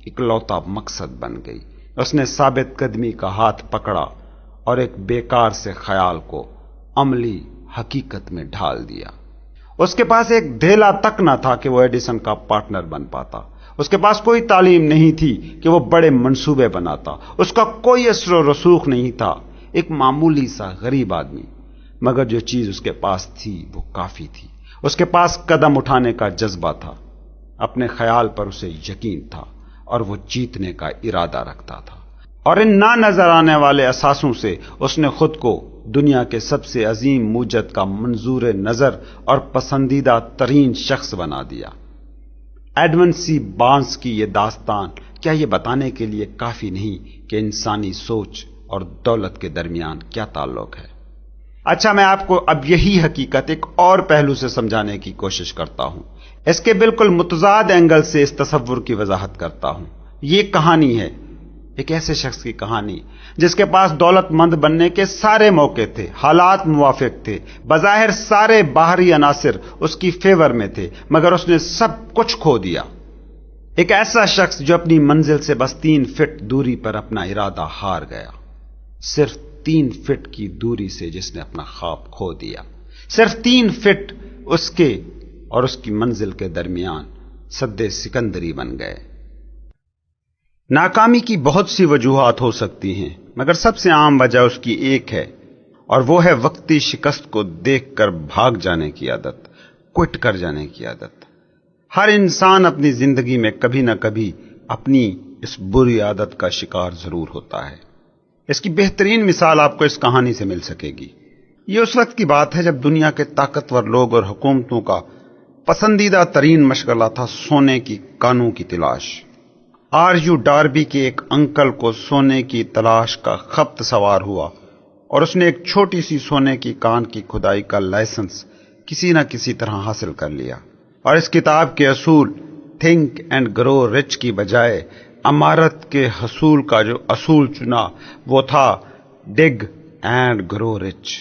اکلوتا مقصد بن گئی۔ اس نے ثابت قدمی کا ہاتھ پکڑا اور ایک بیکار سے خیال کو عملی حقیقت میں ڈھال دیا۔ اس کے پاس ایک دھیلا تک نہ تھا کہ وہ ایڈیسن کا پارٹنر بن پاتا۔ اس کے پاس کوئی تعلیم نہیں تھی کہ وہ بڑے منصوبے بناتا۔ اس کا کوئی اثر و رسوخ نہیں تھا، ایک معمولی سا غریب آدمی۔ مگر جو چیز اس کے پاس تھی وہ کافی تھی۔ اس کے پاس قدم اٹھانے کا جذبہ تھا، اپنے خیال پر اسے یقین تھا، اور وہ جیتنے کا ارادہ رکھتا تھا۔ اور ان نہ نظر آنے والے اثاثوں سے اس نے خود کو دنیا کے سب سے عظیم موجد کا منظور نظر اور پسندیدہ ترین شخص بنا دیا۔ ایڈون سی بارنس کی یہ داستان کیا یہ بتانے کے لیے کافی نہیں کہ انسانی سوچ اور دولت کے درمیان کیا تعلق ہے؟ اچھا، میں آپ کو اب یہی حقیقت ایک اور پہلو سے سمجھانے کی کوشش کرتا ہوں، اس کے بالکل متضاد اینگل سے اس تصور کی وضاحت کرتا ہوں۔ یہ کہانی ہے ایک ایسے شخص کی کہانی جس کے پاس دولت مند بننے کے سارے موقع تھے، حالات موافق تھے، بظاہر سارے باہری عناصر اس کی فیور میں تھے، مگر اس نے سب کچھ کھو دیا۔ ایک ایسا شخص جو اپنی منزل سے بس 3 فٹ دوری پر اپنا ارادہ ہار گیا، صرف 3 فٹ کی دوری سے جس نے اپنا خواب کھو دیا، صرف 3 فٹ اس کے اور اس کی منزل کے درمیان سد سکندری بن گئے۔ ناکامی کی بہت سی وجوہات ہو سکتی ہیں، مگر سب سے عام وجہ اس کی ایک ہے، اور وہ ہے وقتی شکست کو دیکھ کر بھاگ جانے کی عادت، کوئٹ کر جانے کی عادت۔ ہر انسان اپنی زندگی میں کبھی نہ کبھی اپنی اس بری عادت کا شکار ضرور ہوتا ہے۔ اس کی بہترین مثال آپ کو اس کہانی سے مل سکے گی۔ یہ اس وقت کی بات ہے جب دنیا کے طاقتور لوگ اور حکومتوں کا پسندیدہ ترین مشغلہ تھا سونے کی کانوں کی تلاش۔ RU ڈاربی کے ایک انکل کو سونے کی تلاش کا خبط سوار ہوا، اور اس نے ایک چھوٹی سی سونے کی کان کی کھدائی کا لائسنس کسی نہ کسی طرح حاصل کر لیا، اور اس کتاب کے اصول تھنک اینڈ گرو رچ کی بجائے عمارت کے حصول کا جو اصول چنا وہ تھا ڈگ اینڈ گرو رچ۔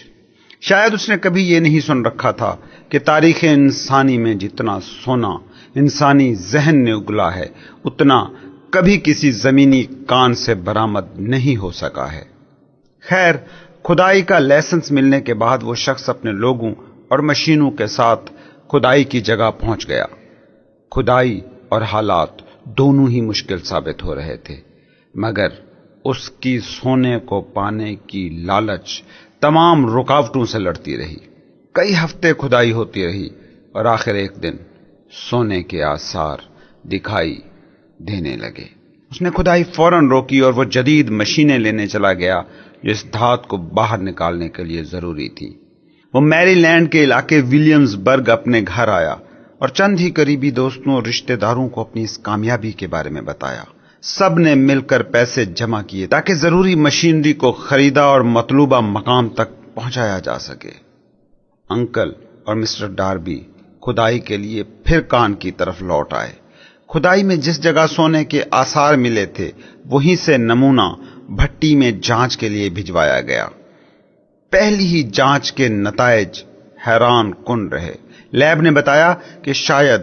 شاید اس نے کبھی یہ نہیں سن رکھا تھا کہ تاریخ انسانی میں جتنا سونا انسانی ذہن نے اگلا ہے، اتنا کبھی کسی زمینی کان سے برآمد نہیں ہو سکا ہے۔ خیر، کھدائی کا لائسنس ملنے کے بعد وہ شخص اپنے لوگوں اور مشینوں کے ساتھ کھدائی کی جگہ پہنچ گیا۔ کھدائی اور حالات دونوں ہی مشکل ثابت ہو رہے تھے، مگر اس کی سونے کو پانے کی لالچ تمام رکاوٹوں سے لڑتی رہی۔ کئی ہفتے کھدائی ہوتی رہی اور آخر ایک دن سونے کے آثار دکھائی دینے لگے۔ اس نے کھدائی فوراً روکی اور وہ جدید مشینیں لینے چلا گیا جو اس دھات کو باہر نکالنے کے لیے ضروری تھی۔ وہ میری لینڈ کے علاقے ولیمز برگ اپنے گھر آیا اور چند ہی قریبی دوستوں اور رشتہ داروں کو اپنی اس کامیابی کے بارے میں بتایا۔ سب نے مل کر پیسے جمع کیے تاکہ ضروری مشینری کو خریدا اور مطلوبہ مقام تک پہنچایا جا سکے۔ انکل اور مسٹر ڈاربی کھدائی کے لیے پھر کان کی طرف لوٹ آئے۔ کھدائی میں جس جگہ سونے کے آثار ملے تھے وہیں سے نمونہ بھٹی میں جانچ کے لیے بھجوایا گیا۔ پہلی ہی جانچ کے نتائج حیران کن رہے۔ لیب نے بتایا کہ شاید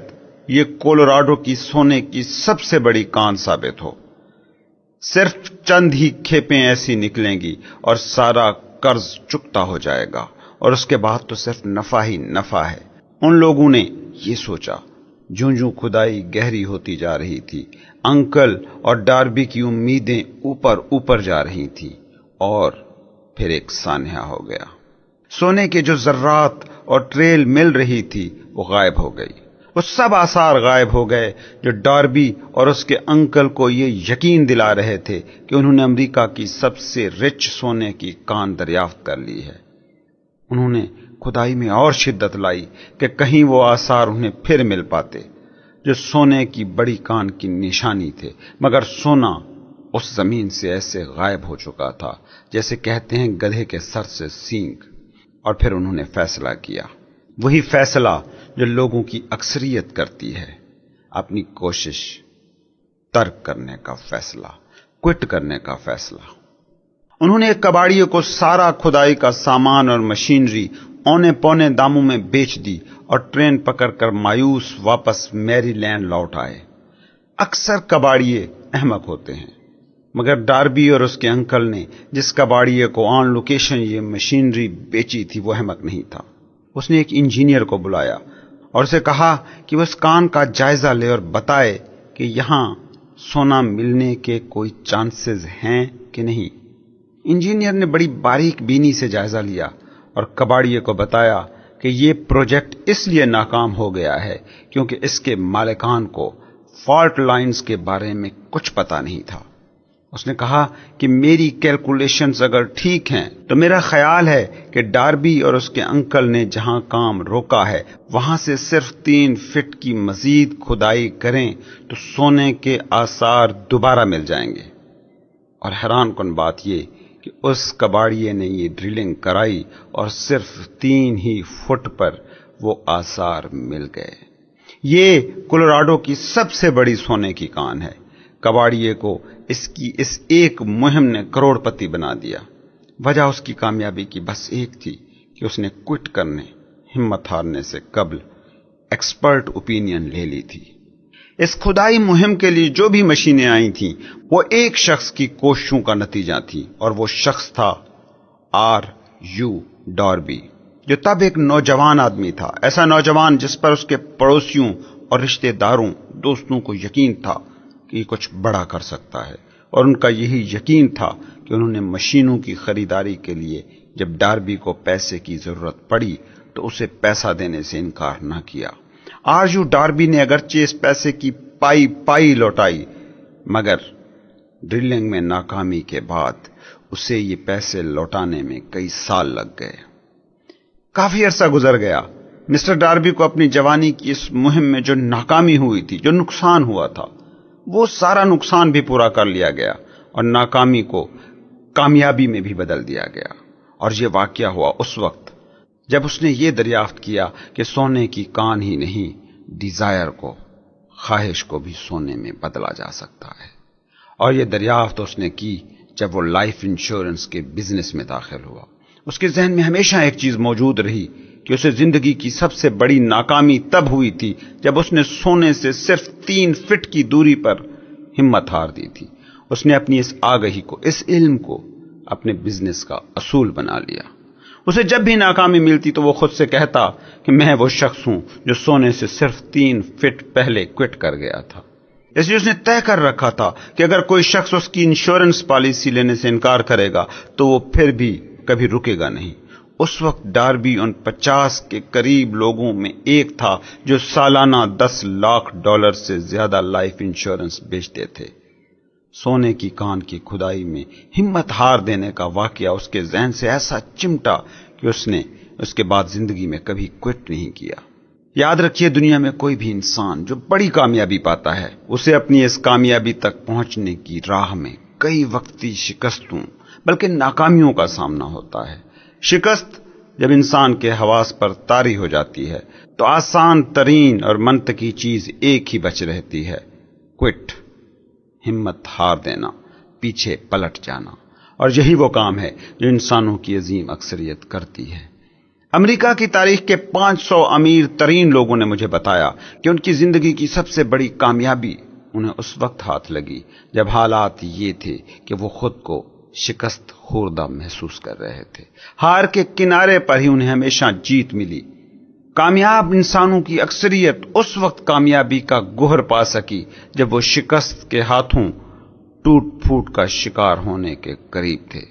یہ کولوراڈو کی سونے کی سب سے بڑی کان ثابت ہو۔ صرف چند ہی کھیپیں ایسی نکلیں گی اور سارا قرض چکتا ہو جائے گا، اور اس کے بعد تو صرف نفع ہی نفع ہے۔ ان لوگوں نے یہ سوچا۔ جوں جوں کھدائی گہری ہوتی جا رہی تھی، انکل اور ڈاربی کی امیدیں اوپر اوپر جا رہی تھیں، اور پھر ایک سانحہ ہو گیا۔ سونے کے جو ذرات اور ٹریل مل رہی تھی وہ غائب ہو گئی۔ وہ سب آثار غائب ہو گئے جو ڈاربی اور اس کے انکل کو یہ یقین دلا رہے تھے کہ انہوں نے امریکہ کی سب سے رچ سونے کی کان دریافت کر لی ہے۔ انہوں نے کھدائی میں اور شدت لائی کہ کہیں وہ آثار انہیں پھر مل پاتے جو سونے کی بڑی کان کی نشانی تھے، مگر سونا اس زمین سے ایسے غائب ہو چکا تھا جیسے کہتے ہیں گدھے کے سر سے سینگ۔ اور پھر انہوں نے فیصلہ کیا، وہی فیصلہ جو لوگوں کی اکثریت کرتی ہے، اپنی کوشش ترک کرنے کا فیصلہ، کوئٹ کرنے کا فیصلہ۔ انہوں نے ایک کباڑیے کو سارا کھدائی کا سامان اور مشینری اونے پونے داموں میں بیچ دی اور ٹرین پکڑ کر مایوس واپس میری لینڈ لوٹ آئے۔ اکثر کباڑیے احمق ہوتے ہیں، مگر ڈاربی اور اس کے انکل نے جس کباڑیے کو آن لوکیشن یہ مشینری بیچی تھی وہ احمق نہیں تھا۔ اس نے ایک انجینئر کو بلایا اور اسے کہا کہ وہ اس کان کا جائزہ لے اور بتائے کہ یہاں سونا ملنے کے کوئی چانسز ہیں کہ نہیں۔ انجینئر نے بڑی باریک بینی سے جائزہ لیا اور کباڑیے کو بتایا کہ یہ پروجیکٹ اس لیے ناکام ہو گیا ہے کیونکہ اس کے مالکان کو فالٹ لائنز کے بارے میں کچھ پتہ نہیں تھا۔ اس نے کہا کہ میری کیلکولیشنز اگر ٹھیک ہیں تو میرا خیال ہے کہ ڈاربی اور اس کے انکل نے جہاں کام روکا ہے وہاں سے صرف 3 فٹ کی مزید کھدائی کریں تو سونے کے آثار دوبارہ مل جائیں گے۔ اور حیران کن بات یہ کہ اس کباڑیے نے یہ ڈرلنگ کرائی اور صرف 3 ہی فٹ پر وہ آثار مل گئے۔ یہ کولوراڈو کی سب سے بڑی سونے کی کان ہے۔ کباڑیے کو اس ایک مہم نے کروڑ پتی بنا دیا۔ وجہ اس کی کامیابی کی بس ایک تھی کہ اس نے کوئٹ کرنے، ہمت ہارنے سے قبل ایکسپرٹ اوپینین لے لی تھی۔ اس کھدائی مہم کے لیے جو بھی مشینیں آئی تھیں وہ ایک شخص کی کوششوں کا نتیجہ تھی، اور وہ شخص تھا R.U. ڈاربی، جو تب ایک نوجوان آدمی تھا، ایسا نوجوان جس پر اس کے پڑوسیوں اور رشتہ داروں دوستوں کو یقین تھا کہ یہ کچھ بڑا کر سکتا ہے، اور ان کا یہی یقین تھا کہ انہوں نے مشینوں کی خریداری کے لیے جب ڈاربی کو پیسے کی ضرورت پڑی تو اسے پیسہ دینے سے انکار نہ کیا۔ R.U. ڈاربی نے اگرچہ اس پیسے کی پائی لوٹائی، مگر ڈرلنگ میں ناکامی کے بعد اسے یہ پیسے لوٹانے میں کئی سال لگ گئے۔ کافی عرصہ گزر گیا۔ مسٹر ڈاربی کو اپنی جوانی کی اس مہم میں جو ناکامی ہوئی تھی، جو نقصان ہوا تھا، وہ سارا نقصان بھی پورا کر لیا گیا اور ناکامی کو کامیابی میں بھی بدل دیا گیا۔ اور یہ واقعہ ہوا اس وقت جب اس نے یہ دریافت کیا کہ سونے کی کان ہی نہیں، ڈیزائر کو، خواہش کو بھی سونے میں بدلا جا سکتا ہے۔ اور یہ دریافت اس نے کی جب وہ لائف انشورنس کے بزنس میں داخل ہوا۔ اس کے ذہن میں ہمیشہ ایک چیز موجود رہی کہ اسے زندگی کی سب سے بڑی ناکامی تب ہوئی تھی جب اس نے سونے سے صرف 3 فٹ کی دوری پر ہمت ہار دی تھی۔ اس نے اپنی اس آگہی کو، اس علم کو اپنے بزنس کا اصول بنا لیا۔ اسے جب بھی ناکامی ملتی تو وہ خود سے کہتا کہ میں وہ شخص ہوں جو سونے سے صرف 3 فٹ پہلے کوئٹ کر گیا تھا۔ اس لیے اس نے طے کر رکھا تھا کہ اگر کوئی شخص اس کی انشورنس پالیسی لینے سے انکار کرے گا تو وہ پھر بھی کبھی رکے گا نہیں۔ اس وقت ڈاربی ان 50 کے قریب لوگوں میں ایک تھا جو سالانہ $10 لاکھ سے زیادہ لائف انشورنس بیچتے تھے۔ سونے کی کان کی کھدائی میں ہمت ہار دینے کا واقعہ اس کے ذہن سے ایسا چمٹا کہ اس نے اس کے بعد زندگی میں کبھی کوئٹ نہیں کیا۔ یاد رکھیے، دنیا میں کوئی بھی انسان جو بڑی کامیابی پاتا ہے، اسے اپنی اس کامیابی تک پہنچنے کی راہ میں کئی وقتی شکستوں بلکہ ناکامیوں کا سامنا ہوتا ہے۔ شکست جب انسان کے حواس پر طاری ہو جاتی ہے تو آسان ترین اور منطقی چیز ایک ہی بچ رہتی ہے: کوئٹ، ہمت ہار دینا، پیچھے پلٹ جانا۔ اور یہی وہ کام ہے جو انسانوں کی عظیم اکثریت کرتی ہے۔ امریکہ کی تاریخ کے 500 امیر ترین لوگوں نے مجھے بتایا کہ ان کی زندگی کی سب سے بڑی کامیابی انہیں اس وقت ہاتھ لگی جب حالات یہ تھے کہ وہ خود کو شکست خوردہ محسوس کر رہے تھے۔ ہار کے کنارے پر ہی انہیں ہمیشہ جیت ملی۔ کامیاب انسانوں کی اکثریت اس وقت کامیابی کا گوہر پا سکی جب وہ شکست کے ہاتھوں ٹوٹ پھوٹ کا شکار ہونے کے قریب تھے۔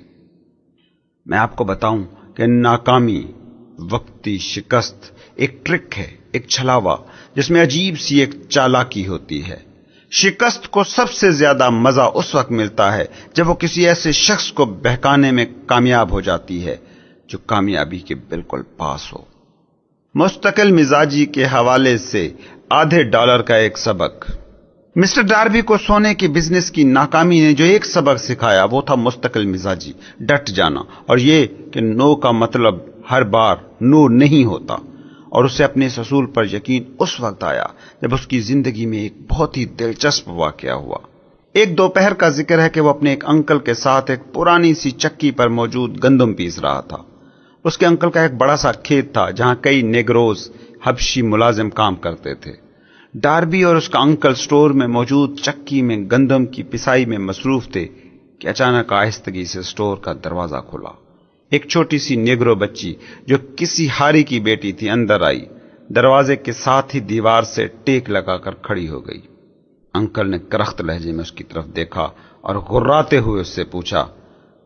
میں آپ کو بتاؤں کہ ناکامی، وقتی شکست ایک ٹرک ہے، ایک چھلاوا جس میں عجیب سی ایک چالاکی ہوتی ہے۔ شکست کو سب سے زیادہ مزہ اس وقت ملتا ہے جب وہ کسی ایسے شخص کو بہکانے میں کامیاب ہو جاتی ہے جو کامیابی کے بالکل پاس ہو۔ مستقل مزاجی کے حوالے سے $0.5 کا ایک سبق۔ مسٹر ڈاربی کو سونے کے بزنس کی ناکامی نے جو ایک سبق سکھایا وہ تھا مستقل مزاجی، ڈٹ جانا، اور یہ کہ نو کا مطلب ہر بار نو نہیں ہوتا۔ اور اسے اپنے اس اصول پر یقین اس وقت آیا جب اس کی زندگی میں ایک بہت ہی دلچسپ واقعہ ہوا۔ ایک دوپہر کا ذکر ہے کہ وہ اپنے ایک انکل کے ساتھ ایک پرانی سی چکی پر موجود گندم پیس رہا تھا۔ اس کے انکل کا ایک بڑا سا کھیت تھا جہاں کئی نیگروز، حبشی ملازم کام کرتے تھے۔ ڈاربی اور اس کا انکل سٹور میں موجود چکی میں گندم کی پسائی میں مصروف تھے کہ اچانک آہستگی سے سٹور کا دروازہ کھلا۔ ایک چھوٹی سی نیگرو بچی جو کسی ہاری کی بیٹی تھی اندر آئی، دروازے کے ساتھ ہی دیوار سے ٹیک لگا کر کھڑی ہو گئی۔ انکل نے کرخت لہجے میں اس کی طرف دیکھا اور غراتے ہوئے اس سے پوچھا،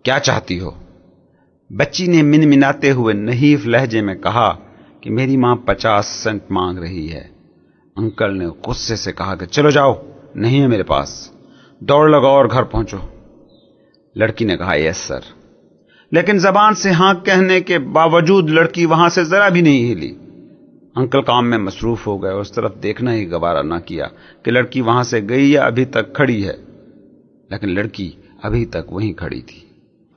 کیا چاہتی ہو؟ بچی نے منمناتے ہوئے نحیف لہجے میں کہا کہ میری ماں 50 سینٹ مانگ رہی ہے۔ انکل نے غصے سے کہا کہ چلو جاؤ، نہیں ہے میرے پاس، دوڑ لگاؤ اور گھر پہنچو۔ لڑکی نے کہا یس سر، لیکن زبان سے ہاں کہنے کے باوجود لڑکی وہاں سے ذرا بھی نہیں ہلی۔ انکل کام میں مصروف ہو گئے، اس طرف دیکھنا ہی گوارا نہ کیا کہ لڑکی وہاں سے گئی یا ابھی تک کھڑی ہے، لیکن لڑکی ابھی تک وہیں کھڑی تھی۔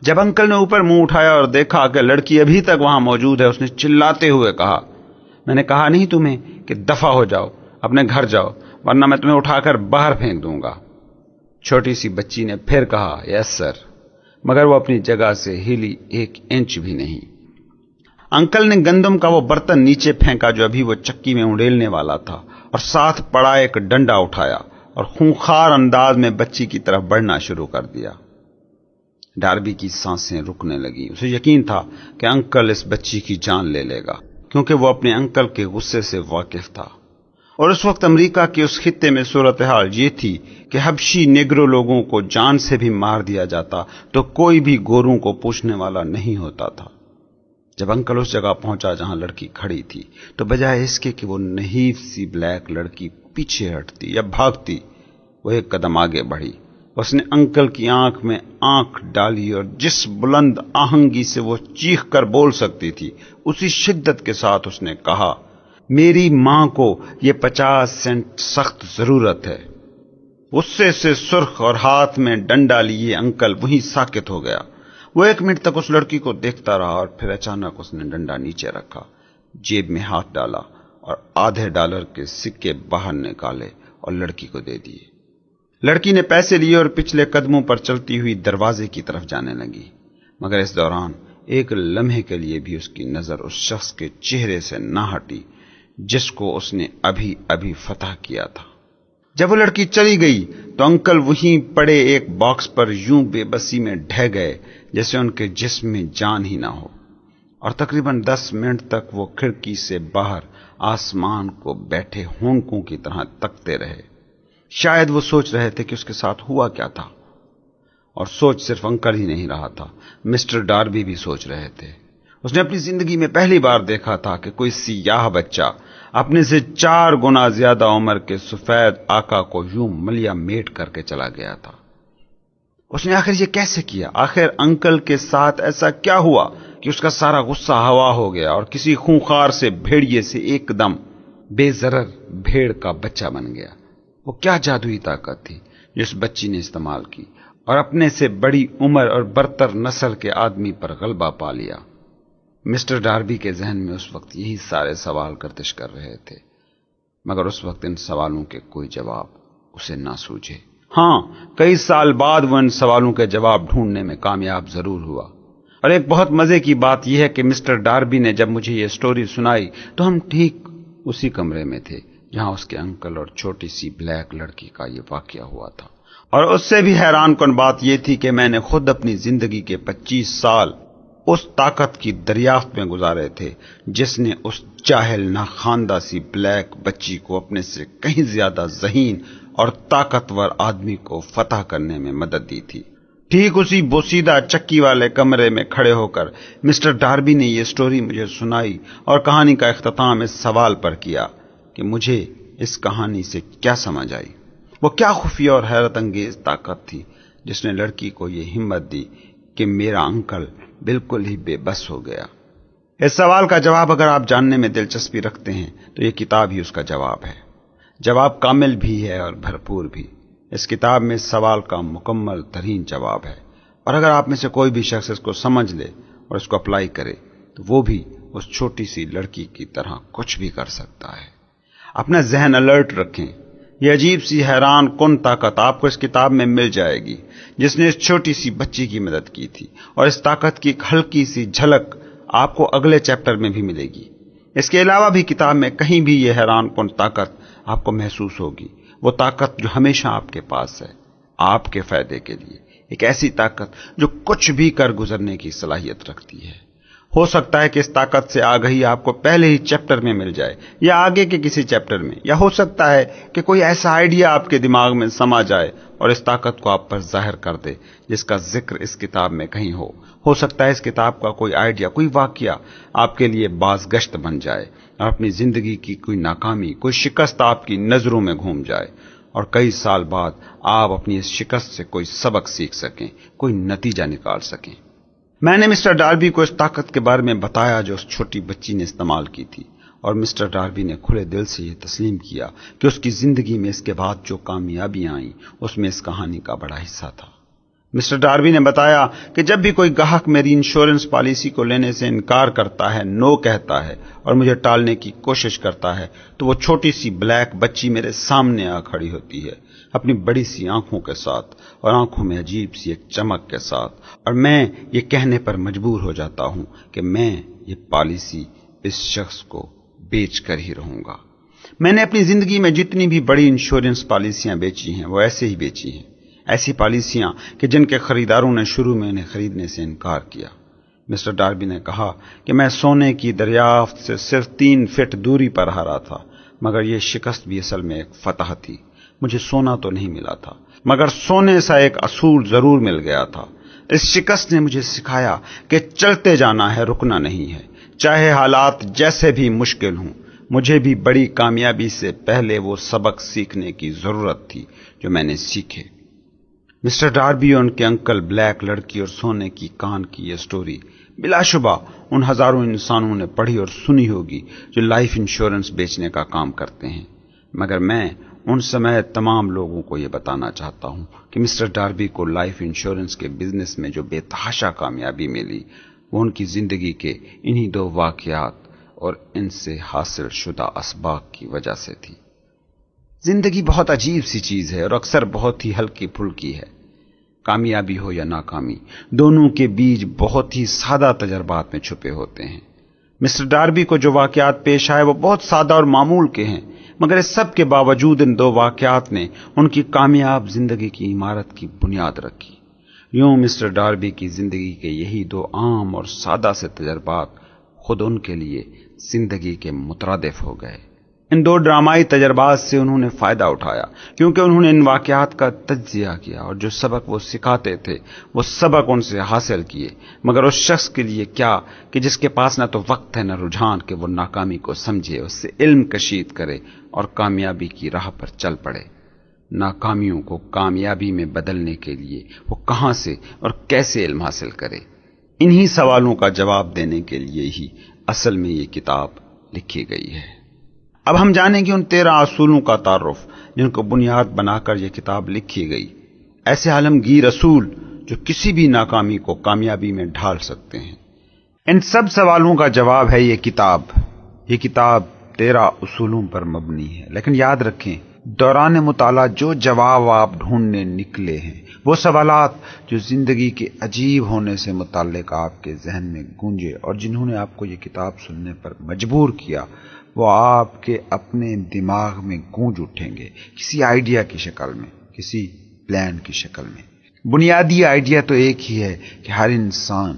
جب انکل نے اوپر منہ اٹھایا اور دیکھا کہ لڑکی ابھی تک وہاں موجود ہے، اس نے چلاتے ہوئے کہا، میں نے کہا نہیں تمہیں کہ دفع ہو جاؤ، اپنے گھر جاؤ، ورنہ میں تمہیں اٹھا کر باہر پھینک دوں گا۔ چھوٹی سی بچی نے پھر کہا یس سر، مگر وہ اپنی جگہ سے ہلی 1 انچ بھی نہیں۔ انکل نے گندم کا وہ برتن نیچے پھینکا جو ابھی وہ چکی میں انڈیلنے والا تھا، اور ساتھ پڑا ایک ڈنڈا اٹھایا اور خونخوار انداز میں بچی کی طرف بڑھنا شروع کر دیا۔ ڈاربی کی سانسیں رکنے لگیں۔ اسے یقین تھا کہ انکل اس بچی کی جان لے لے گا، کیونکہ وہ اپنے انکل کے غصے سے واقف تھا۔ اور اس وقت امریکہ کے اس خطے میں صورتحال یہ تھی کہ حبشی نیگرو لوگوں کو جان سے بھی مار دیا جاتا تو کوئی بھی گوروں کو پوچھنے والا نہیں ہوتا تھا۔ جب انکل اس جگہ پہنچا جہاں لڑکی کھڑی تھی تو بجائے اس کے کہ وہ نحیف سی بلیک لڑکی پیچھے ہٹتی یا بھاگتی، وہ 1 قدم آگے بڑھی۔ اس نے انکل کی آنکھ میں آنکھ ڈالی اور جس بلند آہنگی سے وہ چیخ کر بول سکتی تھی اسی شدت کے ساتھ اس نے کہا، میری ماں کو یہ 50 سینٹ سخت ضرورت ہے۔ غصے سے سرخ اور ہاتھ میں ڈنڈا لیے انکل وہیں ساکت ہو گیا۔ وہ 1 منٹ تک اس لڑکی کو دیکھتا رہا اور پھر اچانک اس نے ڈنڈا نیچے رکھا، جیب میں ہاتھ ڈالا اور $0.5 کے سکے باہر نکالے اور لڑکی کو دے دیے۔ لڑکی نے پیسے لیے اور پچھلے قدموں پر چلتی ہوئی دروازے کی طرف جانے لگی، مگر اس دوران 1 لمحے کے لیے بھی اس کی نظر اس شخص کے چہرے سے نہ ہٹی جس کو اس نے ابھی فتح کیا تھا۔ جب وہ لڑکی چلی گئی تو انکل وہیں پڑے ایک باکس پر یوں بے بسی میں ڈھہ گئے جیسے ان کے جسم میں جان ہی نہ ہو، اور تقریباً 10 منٹ تک وہ کھڑکی سے باہر آسمان کو بیٹھے ہونکوں کی طرح تکتے رہے۔ شاید وہ سوچ رہے تھے کہ اس کے ساتھ ہوا کیا تھا، اور سوچ صرف انکل ہی نہیں رہا تھا، مسٹر ڈاربی بھی سوچ رہے تھے۔ اس نے اپنی زندگی میں پہلی بار دیکھا تھا کہ کوئی سیاہ بچہ اپنے سے 4 گنا زیادہ عمر کے سفید آقا کو یوں ملیا میٹ کر کے چلا گیا تھا۔ اس نے آخر یہ کیسے کیا؟ آخر انکل کے ساتھ ایسا کیا ہوا کہ اس کا سارا غصہ ہوا ہو گیا اور کسی خونخوار سے بھیڑیے سے ایک دم بے ضرر بھیڑ کا بچہ بن گیا؟ وہ کیا جادوئی طاقت تھی جو اس بچی نے استعمال کی اور اپنے سے بڑی عمر اور برتر نسل کے آدمی پر غلبہ پا لیا؟ مسٹر ڈاربی کے ذہن میں اس وقت یہی سارے سوال گردش کر رہے تھے، مگر اس وقت ان سوالوں کے کوئی جواب اسے نہ سوجھے۔ ہاں، کئی سال بعد وہ ان سوالوں کے جواب ڈھونڈنے میں کامیاب ضرور ہوا، اور ایک بہت مزے کی بات یہ ہے کہ مسٹر ڈاربی نے جب مجھے یہ سٹوری سنائی تو ہم ٹھیک اسی کمرے میں تھے جہاں اس کے انکل اور چھوٹی سی بلیک لڑکی کا یہ واقعہ ہوا تھا، اور اس سے بھی حیران کن بات یہ تھی کہ میں نے خود اپنی زندگی کے 25 سال اس طاقت کی دریافت میں گزارے تھے جس نے اس جاہل ناخواندہ سی بلیک بچی کو اپنے سے کہیں زیادہ ذہین اور طاقتور آدمی کو فتح کرنے میں مدد دی تھی۔ ٹھیک اسی بوسیدہ چکی والے کمرے میں کھڑے ہو کر مسٹر ڈاربی نے یہ سٹوری مجھے سنائی اور کہانی کا اختتام اس سوال پر کیا کہ مجھے اس کہانی سے کیا سمجھ آئی؟ وہ کیا خفیہ اور حیرت انگیز طاقت تھی جس نے لڑکی کو یہ ہمت دی کہ میرا انکل بالکل ہی بے بس ہو گیا؟ اس سوال کا جواب اگر آپ جاننے میں دلچسپی رکھتے ہیں تو یہ کتاب ہی اس کا جواب ہے۔ جواب کامل بھی ہے اور بھرپور بھی۔ اس کتاب میں اس سوال کا مکمل ترین جواب ہے، اور اگر آپ میں سے کوئی بھی شخص اس کو سمجھ لے اور اس کو اپلائی کرے تو وہ بھی اس چھوٹی سی لڑکی کی طرح کچھ بھی کر سکتا ہے۔ اپنا ذہن الرٹ رکھیں، یہ عجیب سی حیران کن طاقت آپ کو اس کتاب میں مل جائے گی جس نے اس چھوٹی سی بچی کی مدد کی تھی، اور اس طاقت کی ایک ہلکی سی جھلک آپ کو اگلے چیپٹر میں بھی ملے گی۔ اس کے علاوہ بھی کتاب میں کہیں بھی یہ حیران کن طاقت آپ کو محسوس ہوگی، وہ طاقت جو ہمیشہ آپ کے پاس ہے آپ کے فائدے کے لیے، ایک ایسی طاقت جو کچھ بھی کر گزرنے کی صلاحیت رکھتی ہے۔ ہو سکتا ہے کہ اس طاقت سے آگہی آپ کو پہلے ہی چیپٹر میں مل جائے یا آگے کے کسی چیپٹر میں، یا ہو سکتا ہے کہ کوئی ایسا آئیڈیا آپ کے دماغ میں سما جائے اور اس طاقت کو آپ پر ظاہر کر دے جس کا ذکر اس کتاب میں کہیں ہو سکتا ہے اس کتاب کا کوئی آئیڈیا، کوئی واقعہ آپ کے لیے بازگشت بن جائے اور اپنی زندگی کی کوئی ناکامی، کوئی شکست آپ کی نظروں میں گھوم جائے، اور کئی سال بعد آپ اپنی اس شکست سے کوئی سبق سیکھ سکیں، کوئی نتیجہ نکال سکیں۔ میں نے مسٹر ڈاربی کو اس طاقت کے بارے میں بتایا جو اس چھوٹی بچی نے استعمال کی تھی، اور مسٹر ڈاربی نے کھلے دل سے یہ تسلیم کیا کہ اس کی زندگی میں اس کے بعد جو کامیابیاں آئیں اس میں اس کہانی کا بڑا حصہ تھا۔ مسٹر ڈاربی نے بتایا کہ جب بھی کوئی گاہک میری انشورنس پالیسی کو لینے سے انکار کرتا ہے، نو کہتا ہے اور مجھے ٹالنے کی کوشش کرتا ہے، تو وہ چھوٹی سی بلیک بچی میرے سامنے آ کھڑی ہوتی ہے اپنی بڑی سی آنکھوں کے ساتھ، اور آنکھوں میں عجیب سی ایک چمک کے ساتھ، اور میں یہ کہنے پر مجبور ہو جاتا ہوں کہ میں یہ پالیسی اس شخص کو بیچ کر ہی رہوں گا۔ میں نے اپنی زندگی میں جتنی بھی بڑی انشورنس پالیسیاں بیچی ہیں وہ ایسے ہی بیچی ہیں، ایسی پالیسیاں کہ جن کے خریداروں نے شروع میں انہیں خریدنے سے انکار کیا۔ مسٹر ڈاربی نے کہا کہ میں سونے کی دریافت سے صرف 3 فٹ دوری پر ہارا تھا، مگر یہ شکست بھی اصل میں ایک فتح تھی۔ مجھے سونا تو نہیں ملا تھا، مگر سونے سا ایک اصول ضرور مل گیا تھا۔ اس شکست نے مجھے سکھایا کہ چلتے جانا ہے، رکنا نہیں ہے، چاہے حالات جیسے بھی مشکل ہوں۔ مجھے بھی بڑی کامیابی سے پہلے وہ سبق سیکھنے کی ضرورت تھی جو میں نے سیکھے۔ مسٹر ڈاربی اور ان کے انکل بلیک لڑکی اور سونے کی کان کی یہ سٹوری بلا شبہ ان ہزاروں انسانوں نے پڑھی اور سنی ہوگی جو لائف انشورنس بیچنے کا کام کرتے ہیں، مگر میں ان سمیت تمام لوگوں کو یہ بتانا چاہتا ہوں کہ مسٹر ڈاربی کو لائف انشورنس کے بزنس میں جو بے تحاشا کامیابی ملی وہ ان کی زندگی کے انہی 2 واقعات اور ان سے حاصل شدہ اسباق کی وجہ سے تھی۔ زندگی بہت عجیب سی چیز ہے اور اکثر بہت ہی ہلکی پھلکی ہے۔ کامیابی ہو یا ناکامی، دونوں کے بیچ بہت ہی سادہ تجربات میں چھپے ہوتے ہیں۔ مسٹر ڈاربی کو جو واقعات پیش آئے وہ بہت سادہ اور معمول کے ہیں، مگر اس سب کے باوجود ان دو واقعات نے ان کی کامیاب زندگی کی عمارت کی بنیاد رکھی۔ یوں مسٹر ڈاربی کی زندگی کے یہی دو عام اور سادہ سے تجربات خود ان کے لیے زندگی کے مترادف ہو گئے۔ ان دو ڈرامائی تجربات سے انہوں نے فائدہ اٹھایا، کیونکہ انہوں نے ان واقعات کا تجزیہ کیا اور جو سبق وہ سکھاتے تھے وہ سبق ان سے حاصل کیے۔ مگر اس شخص کے لیے کیا کہ جس کے پاس نہ تو وقت ہے نہ رجحان کہ وہ ناکامی کو سمجھے، اس سے علم کشید کرے اور کامیابی کی راہ پر چل پڑے۔ ناکامیوں کو کامیابی میں بدلنے کے لیے وہ کہاں سے اور کیسے علم حاصل کرے؟ انہی سوالوں کا جواب دینے کے لیے ہی اصل میں یہ کتاب لکھی گئی ہے۔ اب ہم جانیں گے ان 13 اصولوں کا تعارف جن کو بنیاد بنا کر یہ کتاب لکھی گئی، ایسے عالمگیر اصول جو کسی بھی ناکامی کو کامیابی میں ڈھال سکتے ہیں۔ ان سب سوالوں کا جواب ہے یہ کتاب۔ یہ کتاب 13 اصولوں پر مبنی ہے، لیکن یاد رکھیں دوران مطالعہ جو جواب آپ ڈھونڈنے نکلے ہیں، وہ سوالات جو زندگی کے عجیب ہونے سے متعلق آپ کے ذہن میں گونجے اور جنہوں نے آپ کو یہ کتاب سننے پر مجبور کیا، وہ آپ کے اپنے دماغ میں گونج اٹھیں گے، کسی آئیڈیا کی شکل میں، کسی پلان کی شکل میں۔ بنیادی آئیڈیا تو ایک ہی ہے کہ ہر انسان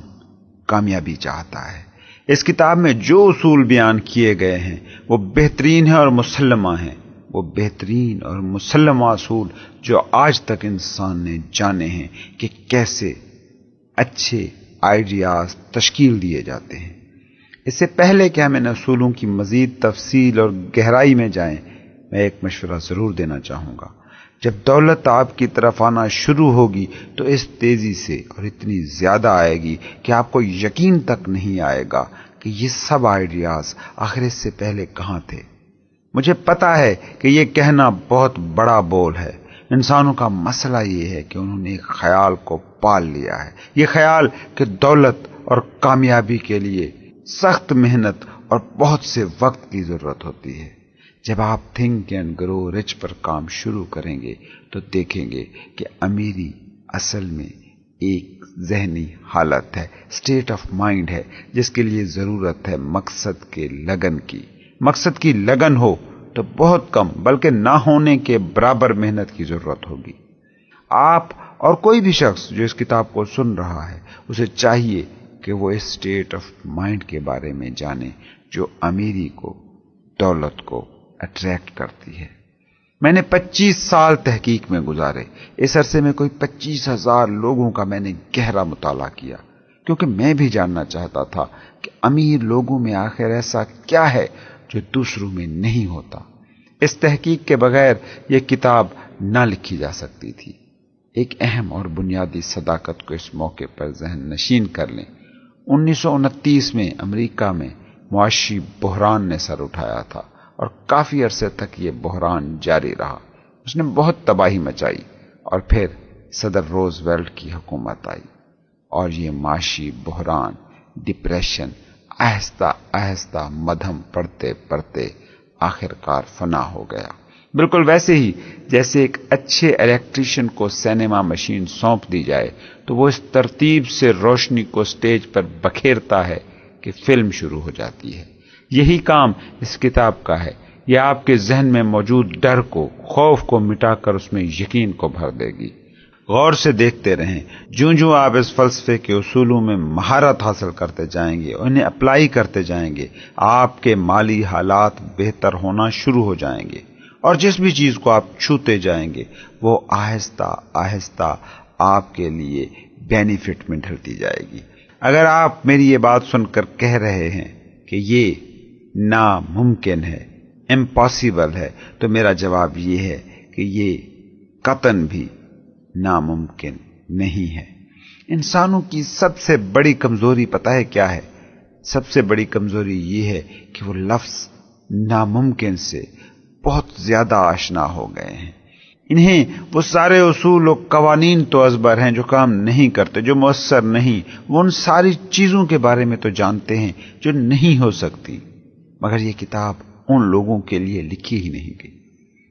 کامیابی چاہتا ہے۔ اس کتاب میں جو اصول بیان کیے گئے ہیں وہ بہترین ہیں اور مسلمہ ہیں، وہ بہترین اور مسلمہ اصول جو آج تک انسان نے جانے ہیں کہ کیسے اچھے آئیڈیاز تشکیل دیے جاتے ہیں۔ اس سے پہلے کہ ہم ان اصولوں کی مزید تفصیل اور گہرائی میں جائیں، میں ایک مشورہ ضرور دینا چاہوں گا۔ جب دولت آپ کی طرف آنا شروع ہوگی تو اس تیزی سے اور اتنی زیادہ آئے گی کہ آپ کو یقین تک نہیں آئے گا کہ یہ سب آئیڈیاز آخر اس سے پہلے کہاں تھے۔ مجھے پتا ہے کہ یہ کہنا بہت بڑا بول ہے۔ انسانوں کا مسئلہ یہ ہے کہ انہوں نے ایک خیال کو پال لیا ہے، یہ خیال کہ دولت اور کامیابی کے لیے سخت محنت اور بہت سے وقت کی ضرورت ہوتی ہے۔ جب آپ تھنک اینڈ گرو رچ پر کام شروع کریں گے تو دیکھیں گے کہ امیری اصل میں ایک ذہنی حالت ہے، اسٹیٹ آف مائنڈ ہے، جس کے لیے ضرورت ہے مقصد کے لگن کی۔ مقصد کی لگن ہو تو بہت کم بلکہ نہ ہونے کے برابر محنت کی ضرورت ہوگی۔ آپ اور کوئی بھی شخص جو اس کتاب کو سن رہا ہے، اسے چاہیے کہ وہ اس اسٹیٹ آف مائنڈ کے بارے میں جانے جو امیری کو، دولت کو اٹریکٹ کرتی ہے۔ میں نے 25 سال تحقیق میں گزارے۔ اس عرصے میں کوئی 25,000 لوگوں کا میں نے گہرا مطالعہ کیا، کیونکہ میں بھی جاننا چاہتا تھا کہ امیر لوگوں میں آخر ایسا کیا ہے جو دوسروں میں نہیں ہوتا۔ اس تحقیق کے بغیر یہ کتاب نہ لکھی جا سکتی تھی۔ ایک اہم اور بنیادی صداقت کو اس موقع پر ذہن نشین کر لیں۔ 1929 میں امریکہ میں معاشی بحران نے سر اٹھایا تھا اور کافی عرصے تک یہ بحران جاری رہا۔ اس نے بہت تباہی مچائی اور پھر صدر روز ویلٹ کی حکومت آئی اور یہ معاشی بحران، ڈپریشن آہستہ آہستہ مدھم پڑتے پڑتے آخرکار فنا ہو گیا۔ بالکل ویسے ہی جیسے ایک اچھے الیکٹریشین کو سینما مشین سونپ دی جائے تو وہ اس ترتیب سے روشنی کو سٹیج پر بکھیرتا ہے کہ فلم شروع ہو جاتی ہے۔ یہی کام اس کتاب کا ہے۔ یہ آپ کے ذہن میں موجود ڈر کو، خوف کو مٹا کر اس میں یقین کو بھر دے گی۔ غور سے دیکھتے رہیں، جوں آپ اس فلسفے کے اصولوں میں مہارت حاصل کرتے جائیں گے، انہیں اپلائی کرتے جائیں گے، آپ کے مالی حالات بہتر ہونا شروع ہو جائیں گے اور جس بھی چیز کو آپ چھوتے جائیں گے وہ آہستہ آہستہ آپ کے لیے بینیفٹ میں ڈھلتی جائے گی۔ اگر آپ میری یہ بات سن کر کہہ رہے ہیں کہ یہ ناممکن ہے، امپاسبل ہے، تو میرا جواب یہ ہے کہ یہ قطعاً بھی ناممکن نہیں ہے۔ انسانوں کی سب سے بڑی کمزوری پتہ ہے کیا ہے؟ سب سے بڑی کمزوری یہ ہے کہ وہ لفظ ناممکن سے بہت زیادہ آشنا ہو گئے ہیں۔ انہیں وہ سارے اصول و قوانین تو ازبر ہیں جو کام نہیں کرتے، جو مؤثر نہیں۔ وہ ان ساری چیزوں کے بارے میں تو جانتے ہیں جو نہیں ہو سکتی، مگر یہ کتاب ان لوگوں کے لیے لکھی ہی نہیں گئی۔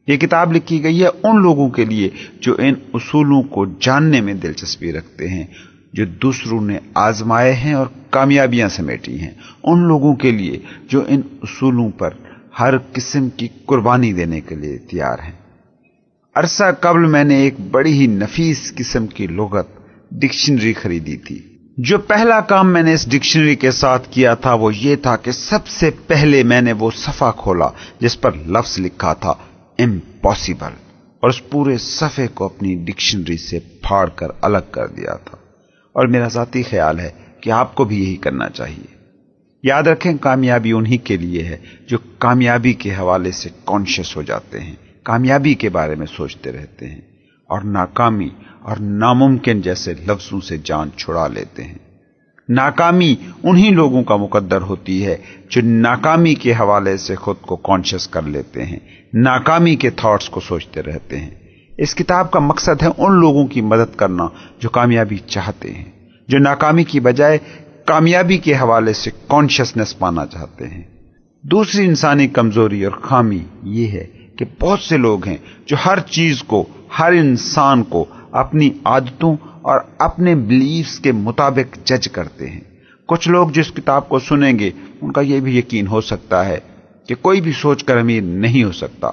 یہ کتاب لکھی گئی ہے ان لوگوں کے لیے جو ان اصولوں کو جاننے میں دلچسپی رکھتے ہیں، جو دوسروں نے آزمائے ہیں اور کامیابیاں سمیٹی ہیں، ان لوگوں کے لیے جو ان اصولوں پر ہر قسم کی قربانی دینے کے لیے تیار ہیں۔ عرصہ قبل میں نے ایک بڑی ہی نفیس قسم کی لغت ڈکشنری خریدی تھی۔ جو پہلا کام میں نے اس ڈکشنری کے ساتھ کیا تھا وہ یہ تھا کہ سب سے پہلے میں نے وہ صفحہ کھولا جس پر لفظ لکھا تھا امپاسبل، اور اس پورے صفحے کو اپنی ڈکشنری سے پھاڑ کر الگ کر دیا تھا۔ اور میرا ذاتی خیال ہے کہ آپ کو بھی یہی کرنا چاہیے۔ یاد رکھیں، کامیابی انہی کے لیے ہے جو کامیابی کے حوالے سے کانشیس ہو جاتے ہیں، کامیابی کے بارے میں سوچتے رہتے ہیں، اور ناکامی اور ناممکن جیسے لفظوں سے جان چھڑا لیتے ہیں۔ ناکامی انہی لوگوں کا مقدر ہوتی ہے جو ناکامی کے حوالے سے خود کو کانشیس کر لیتے ہیں، ناکامی کے تھاٹس کو سوچتے رہتے ہیں۔ اس کتاب کا مقصد ہے ان لوگوں کی مدد کرنا جو کامیابی چاہتے ہیں، جو ناکامی کی بجائے کامیابی کے حوالے سے کانشیسنس پانا چاہتے ہیں۔ دوسری انسانی کمزوری اور خامی یہ ہے کہ بہت سے لوگ ہیں جو ہر چیز کو، ہر انسان کو اپنی عادتوں اور اپنے بلیفز کے مطابق جج کرتے ہیں۔ کچھ لوگ جس کتاب کو سنیں گے ان کا یہ بھی یقین ہو سکتا ہے کہ کوئی بھی سوچ کر امیر نہیں ہو سکتا۔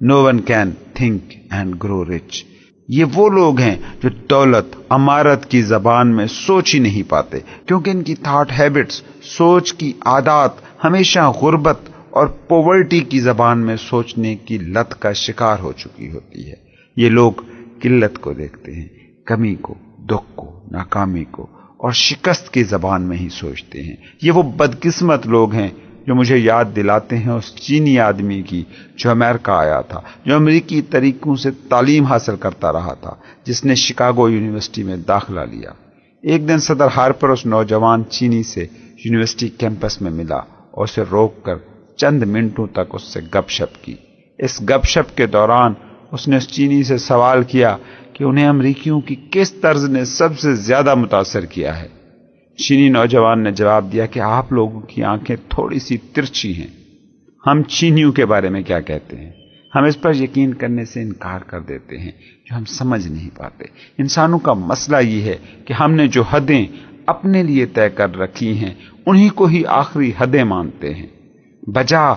No one can think and grow rich۔ یہ وہ لوگ ہیں جو دولت، امارت کی زبان میں سوچ ہی نہیں پاتے، کیونکہ ان کی تھاٹ ہیبٹس، سوچ کی عادات ہمیشہ غربت اور پاورٹی کی زبان میں سوچنے کی لت کا شکار ہو چکی ہوتی ہے۔ یہ لوگ قلت کو دیکھتے ہیں، کمی کو، دکھ کو، ناکامی کو اور شکست کی زبان میں ہی سوچتے ہیں۔ یہ وہ بدقسمت لوگ ہیں جو مجھے یاد دلاتے ہیں اس چینی آدمی کی جو امریکہ آیا تھا، جو امریکی طریقوں سے تعلیم حاصل کرتا رہا تھا، جس نے شکاگو یونیورسٹی میں داخلہ لیا۔ ایک دن صدر ہارپر اس نوجوان چینی سے یونیورسٹی کیمپس میں ملا اور اسے روک کر چند منٹوں تک اس سے گپ شپ کی۔ اس گپ شپ کے دوران اس نے اس چینی سے سوال کیا کہ انہیں امریکیوں کی کس طرز نے سب سے زیادہ متاثر کیا ہے۔ چینی نوجوان نے جواب دیا کہ آپ لوگوں کی آنکھیں تھوڑی سی ترچھی ہیں۔ ہم چینیوں کے بارے میں کیا کہتے ہیں؟ ہم اس پر یقین کرنے سے انکار کر دیتے ہیں جو ہم سمجھ نہیں پاتے۔ انسانوں کا مسئلہ یہ ہے کہ ہم نے جو حدیں اپنے لیے طے کر رکھی ہیں انہی کو ہی آخری حدیں مانتے ہیں، بجا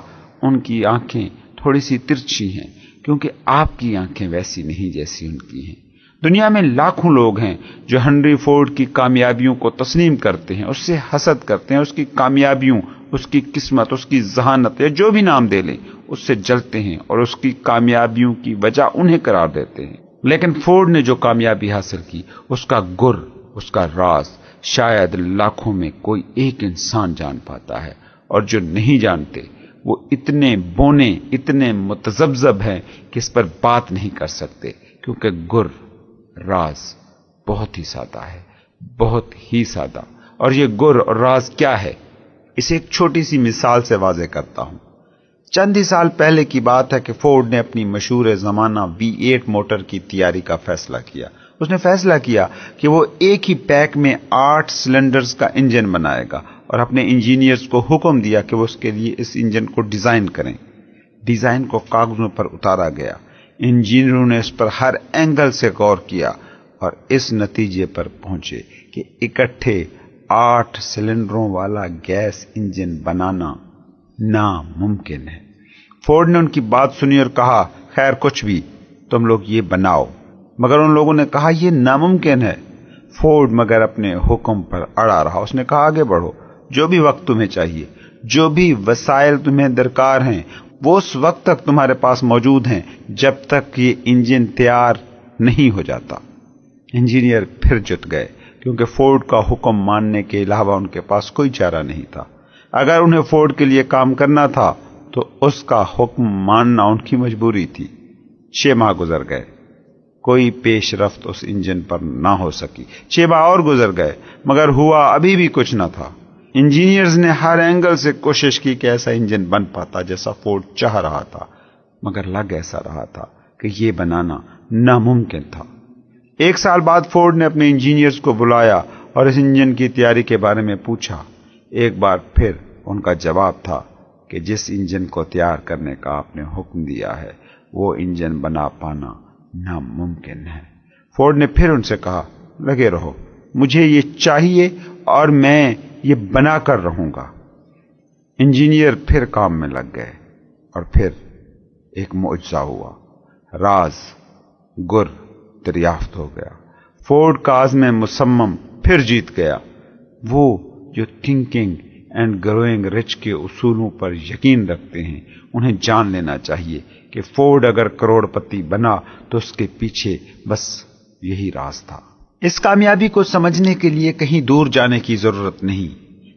ان کی آنکھیں تھوڑی سی ترچھی ہیں کیونکہ آپ کی آنکھیں ویسی نہیں جیسی ان کی ہیں۔ دنیا میں لاکھوں لوگ ہیں جو ہنری فورڈ کی کامیابیوں کو تسلیم کرتے ہیں، اس سے حسد کرتے ہیں، اس کی کامیابیوں، اس کی قسمت، اس کی ذہانت یا جو بھی نام دے لیں اس سے جلتے ہیں اور اس کی کامیابیوں کی وجہ انہیں قرار دیتے ہیں۔ لیکن فورڈ نے جو کامیابی حاصل کی اس کا گر، اس کا راز شاید لاکھوں میں کوئی ایک انسان جان پاتا ہے، اور جو نہیں جانتے وہ اتنے بونے، اتنے متذبذب ہیں کہ اس پر بات نہیں کر سکتے، کیونکہ گر، راز بہت ہی سادہ ہے، بہت ہی سادہ۔ اور یہ گر اور راز کیا ہے، اسے ایک چھوٹی سی مثال سے واضح کرتا ہوں۔ چند ہی سال پہلے کی بات ہے کہ فورڈ نے اپنی مشہور زمانہ V8 موٹر کی تیاری کا فیصلہ کیا۔ اس نے فیصلہ کیا کہ وہ ایک ہی پیک میں 8 سلنڈرز کا انجن بنائے گا، اور اپنے انجینئرز کو حکم دیا کہ وہ اس کے لیے اس انجن کو ڈیزائن کریں۔ ڈیزائن کو کاغذوں پر اتارا گیا، انجینئروں نے اس پر ہر اینگل سے غور کیا اور اس نتیجے پر پہنچے کہ اکٹھے 8 سلنڈروں والا گیس انجن بنانا ناممکن ہے۔ فورڈ نے ان کی بات سنی اور کہا، خیر کچھ بھی، تم لوگ یہ بناؤ۔ مگر ان لوگوں نے کہا یہ ناممکن ہے۔ فورڈ مگر اپنے حکم پر اڑا رہا۔ اس نے کہا آگے بڑھو، جو بھی وقت تمہیں چاہیے، جو بھی وسائل تمہیں درکار ہیں وہ اس وقت تک تمہارے پاس موجود ہیں جب تک یہ انجن تیار نہیں ہو جاتا۔ انجینئر پھر جت گئے کیونکہ فورڈ کا حکم ماننے کے علاوہ ان کے پاس کوئی چارہ نہیں تھا۔ اگر انہیں فورڈ کے لیے کام کرنا تھا تو اس کا حکم ماننا ان کی مجبوری تھی۔ 6 ماہ گزر گئے، کوئی پیش رفت اس انجن پر نہ ہو سکی۔ 6 ماہ اور گزر گئے مگر ہوا ابھی بھی کچھ نہ تھا۔ انجینئرز نے ہر اینگل سے کوشش کی کہ ایسا انجن بن پاتا جیسا فورڈ چاہ رہا تھا، مگر لگ ایسا رہا تھا کہ یہ بنانا ناممکن تھا۔ 1 سال بعد فورڈ نے اپنے انجینئرز کو بلایا اور اس انجن کی تیاری کے بارے میں پوچھا۔ ایک بار پھر ان کا جواب تھا کہ جس انجن کو تیار کرنے کا آپ نے حکم دیا ہے وہ انجن بنا پانا ناممکن ہے۔ فورڈ نے پھر ان سے کہا، لگے رہو، مجھے یہ چاہیے اور میں یہ بنا کر رہوں گا۔ انجینئر پھر کام میں لگ گئے اور پھر ایک معجزہ ہوا۔ راز گر دریافت ہو گیا۔ فورڈ کا عزم مصمم پھر جیت گیا۔ وہ جو تھنکنگ اینڈ گروئنگ رچ کے اصولوں پر یقین رکھتے ہیں انہیں جان لینا چاہیے کہ فورڈ اگر کروڑ پتی بنا تو اس کے پیچھے بس یہی راز تھا۔ اس کامیابی کو سمجھنے کے لیے کہیں دور جانے کی ضرورت نہیں۔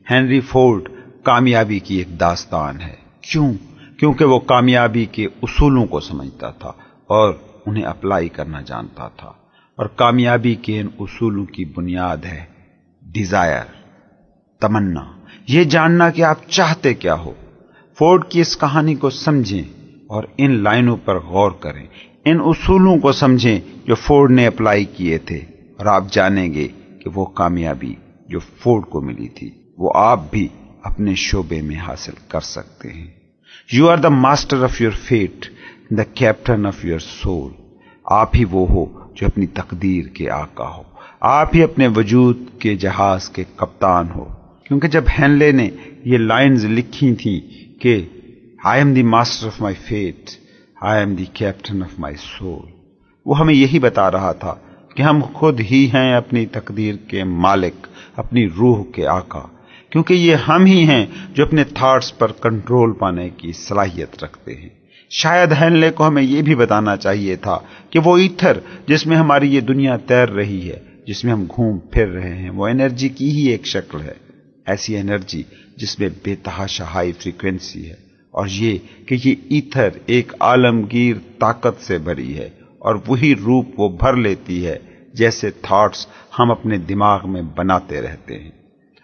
ہنری فورڈ کامیابی کی ایک داستان ہے۔ کیونکہ وہ کامیابی کے اصولوں کو سمجھتا تھا اور انہیں اپلائی کرنا جانتا تھا، اور کامیابی کے ان اصولوں کی بنیاد ہے ڈیزائر، تمنا، یہ جاننا کہ آپ چاہتے کیا ہو۔ فورڈ کی اس کہانی کو سمجھیں اور ان لائنوں پر غور کریں، ان اصولوں کو سمجھیں جو فورڈ نے اپلائی کیے تھے، اور آپ جانیں گے کہ وہ کامیابی جو فورڈ کو ملی تھی وہ آپ بھی اپنے شعبے میں حاصل کر سکتے ہیں۔ You are the master of your fate, the captain of your soul. آپ ہی وہ ہو جو اپنی تقدیر کے آقا ہو، آپ ہی اپنے وجود کے جہاز کے کپتان ہو۔ کیونکہ جب ہینلے نے یہ لائنز لکھی تھیں کہ I am the master of my fate, I am the captain of my soul, وہ ہمیں یہی بتا رہا تھا کہ ہم خود ہی ہیں اپنی تقدیر کے مالک، اپنی روح کے آقا، کیونکہ یہ ہم ہی ہیں جو اپنے تھاٹس پر کنٹرول پانے کی صلاحیت رکھتے ہیں۔ شاید ہینلے کو ہمیں یہ بھی بتانا چاہیے تھا کہ وہ ایتھر جس میں ہماری یہ دنیا تیر رہی ہے، جس میں ہم گھوم پھر رہے ہیں، وہ انرجی کی ہی ایک شکل ہے، ایسی انرجی جس میں بے تحاشا ہائی فریکوینسی ہے، اور یہ کہ یہ ایتھر ایک عالمگیر طاقت سے بھری ہے، اور وہی روپ وہ بھر لیتی ہے جیسے تھاٹس ہم اپنے دماغ میں بناتے رہتے ہیں،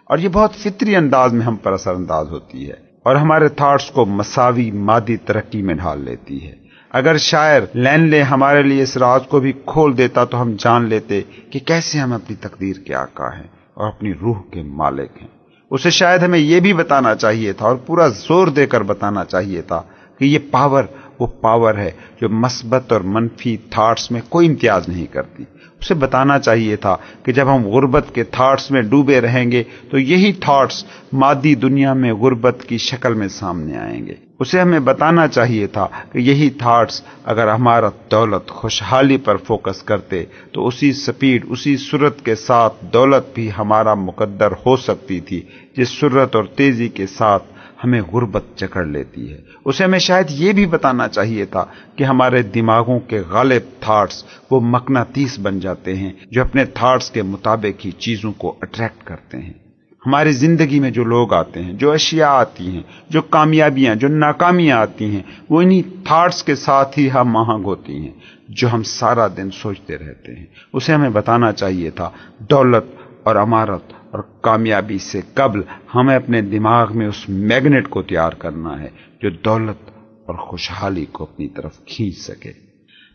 اور یہ بہت فطری انداز میں ہم پر اثر انداز ہوتی ہے اور ہمارے تھاٹس کو مساوی مادی ترقی میں ڈھال لیتی ہے۔ اگر شاعر لینلے ہمارے لیے اس راز کو بھی کھول دیتا تو ہم جان لیتے کہ کیسے ہم اپنی تقدیر کے آقا ہیں اور اپنی روح کے مالک ہیں۔ اسے شاید ہمیں یہ بھی بتانا چاہیے تھا اور پورا زور دے کر بتانا چاہیے تھا کہ یہ پاور وہ پاور ہے جو مثبت اور منفی تھاٹس میں کوئی امتیاز نہیں کرتی۔ اسے بتانا چاہیے تھا کہ جب ہم غربت کے تھاٹس میں ڈوبے رہیں گے تو یہی تھاٹس مادی دنیا میں غربت کی شکل میں سامنے آئیں گے۔ اسے ہمیں بتانا چاہیے تھا کہ یہی تھاٹس اگر ہمارا دولت خوشحالی پر فوکس کرتے تو اسی سپیڈ اسی سرعت کے ساتھ دولت بھی ہمارا مقدر ہو سکتی تھی جس سرعت اور تیزی کے ساتھ ہمیں غربت جکڑ لیتی ہے۔ اسے ہمیں شاید یہ بھی بتانا چاہیے تھا کہ ہمارے دماغوں کے غالب تھاٹس وہ مقناطیس بن جاتے ہیں جو اپنے تھاٹس کے مطابق ہی چیزوں کو اٹریکٹ کرتے ہیں۔ ہماری زندگی میں جو لوگ آتے ہیں، جو اشیاء آتی ہیں، جو کامیابیاں جو ناکامیاں آتی ہیں، وہ انہی تھاٹس کے ساتھ ہی ہم آہنگ ہوتی ہیں جو ہم سارا دن سوچتے رہتے ہیں۔ اسے ہمیں بتانا چاہیے تھا دولت اور امارت اور کامیابی سے قبل ہمیں اپنے دماغ میں اس میگنیٹ کو تیار کرنا ہے جو دولت اور خوشحالی کو اپنی طرف کھینچ سکے۔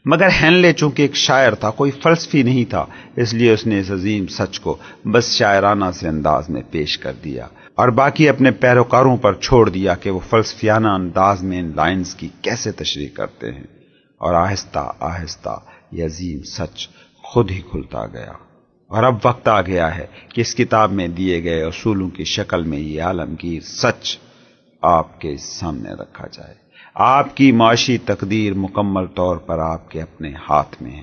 مگر ہینلے چونکہ ایک شاعر تھا، کوئی فلسفی نہیں تھا، اس لیے اس نے اس عظیم سچ کو بس شاعرانہ سے انداز میں پیش کر دیا اور باقی اپنے پیروکاروں پر چھوڑ دیا کہ وہ فلسفیانہ انداز میں ان لائنز کی کیسے تشریح کرتے ہیں، اور آہستہ آہستہ یہ عظیم سچ خود ہی کھلتا گیا۔ اور اب وقت آ گیا ہے کہ اس کتاب میں دیے گئے اصولوں کی شکل میں یہ عالمگیر سچ آپ کے سامنے رکھا جائے۔ آپ کی معاشی تقدیر مکمل طور پر آپ کے اپنے ہاتھ میں ہے۔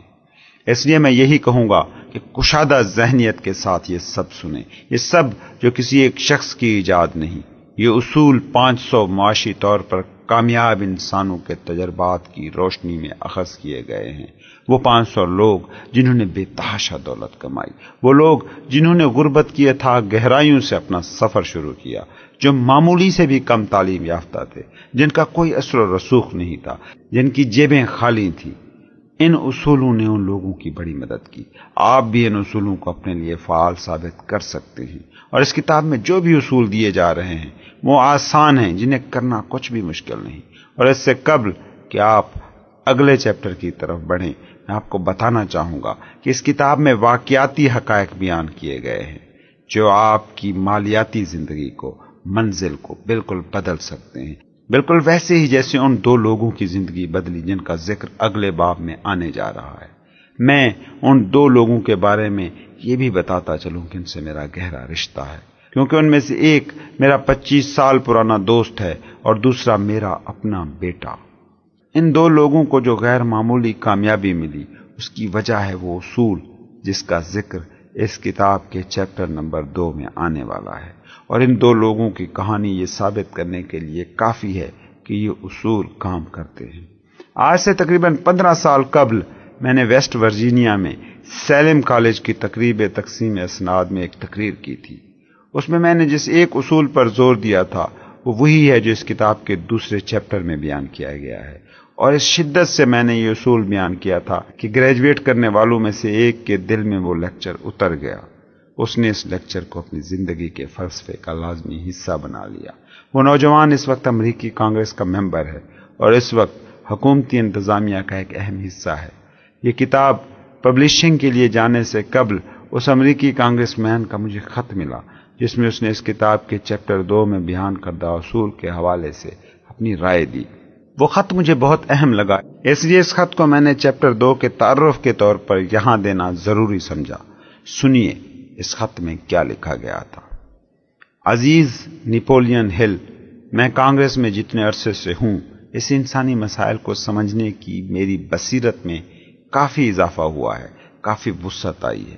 اس لیے میں یہی کہوں گا کہ کشادہ ذہنیت کے ساتھ یہ سب سنیں، یہ سب جو کسی ایک شخص کی ایجاد نہیں، یہ اصول 500 معاشی طور پر کامیاب انسانوں کے تجربات کی روشنی میں اخذ کیے گئے ہیں۔ وہ 500 لوگ جنہوں نے بے تحاشا دولت کمائی، وہ لوگ جنہوں نے غربت کی اتھاہ گہرائیوں سے اپنا سفر شروع کیا، جو معمولی سے بھی کم تعلیم یافتہ تھے، جن کا کوئی اثر و رسوخ نہیں تھا، جن کی جیبیں خالی تھیں۔ ان اصولوں نے ان لوگوں کی بڑی مدد کی۔ آپ بھی ان اصولوں کو اپنے لیے فعال ثابت کر سکتے ہیں، اور اس کتاب میں جو بھی اصول دیے جا رہے ہیں وہ آسان ہیں، جنہیں کرنا کچھ بھی مشکل نہیں۔ اور اس سے قبل کہ آپ اگلے چیپٹر کی طرف بڑھیں، میں آپ کو بتانا چاہوں گا کہ اس کتاب میں واقعاتی حقائق بیان کیے گئے ہیں جو آپ کی مالیاتی زندگی کو، منزل کو بالکل بدل سکتے ہیں، بالکل ویسے ہی جیسے ان 2 لوگوں کی زندگی بدلی جن کا ذکر اگلے باب میں آنے جا رہا ہے۔ میں ان دو لوگوں کے بارے میں یہ بھی بتاتا چلوں کہ ان سے میرا گہرا رشتہ ہے، کیونکہ ان میں سے ایک میرا 25 سال پرانا دوست ہے اور دوسرا میرا اپنا بیٹا۔ ان دو لوگوں کو جو غیر معمولی کامیابی ملی، اس کی وجہ ہے وہ اصول جس کا ذکر اس کتاب کے چیپٹر نمبر 2 میں آنے والا ہے، اور ان دو لوگوں کی کہانی یہ ثابت کرنے کے لیے کافی ہے کہ یہ اصول کام کرتے ہیں۔ آج سے تقریباً 15 سال قبل میں نے ویسٹ ورجینیا میں سیلم کالج کی تقریب تقسیم اسناد میں ایک تقریر کی تھی۔ اس میں نے جس ایک اصول پر زور دیا تھا وہ وہی ہے جو اس کتاب کے دوسرے چیپٹر میں بیان کیا گیا ہے، اور اس شدت سے میں نے یہ اصول بیان کیا تھا کہ گریجویٹ کرنے والوں میں سے ایک کے دل میں وہ لیکچر اتر گیا۔ اس نے اس لیکچر کو اپنی زندگی کے فلسفے کا لازمی حصہ بنا لیا۔ وہ نوجوان اس وقت امریکی کانگریس کا ممبر ہے اور اس وقت حکومتی انتظامیہ کا ایک اہم حصہ ہے۔ یہ کتاب پبلشنگ کے لیے جانے سے قبل اس امریکی کانگریس مین کا مجھے خط ملا جس میں اس نے اس کتاب کے چیپٹر 2 میں بیان کردہ اصول کے حوالے سے اپنی رائے دی۔ وہ خط مجھے بہت اہم لگا، اس لیے اس خط کو میں نے چیپٹر 2 کے تعارف کے طور پر یہاں دینا ضروری سمجھا۔ سنیے اس خط میں کیا لکھا گیا تھا۔ عزیز نیپولین ہل، میں کانگریس میں جتنے عرصے سے ہوں، اس انسانی مسائل کو سمجھنے کی میری بصیرت میں کافی اضافہ ہوا ہے، کافی وسعت آئی ہے۔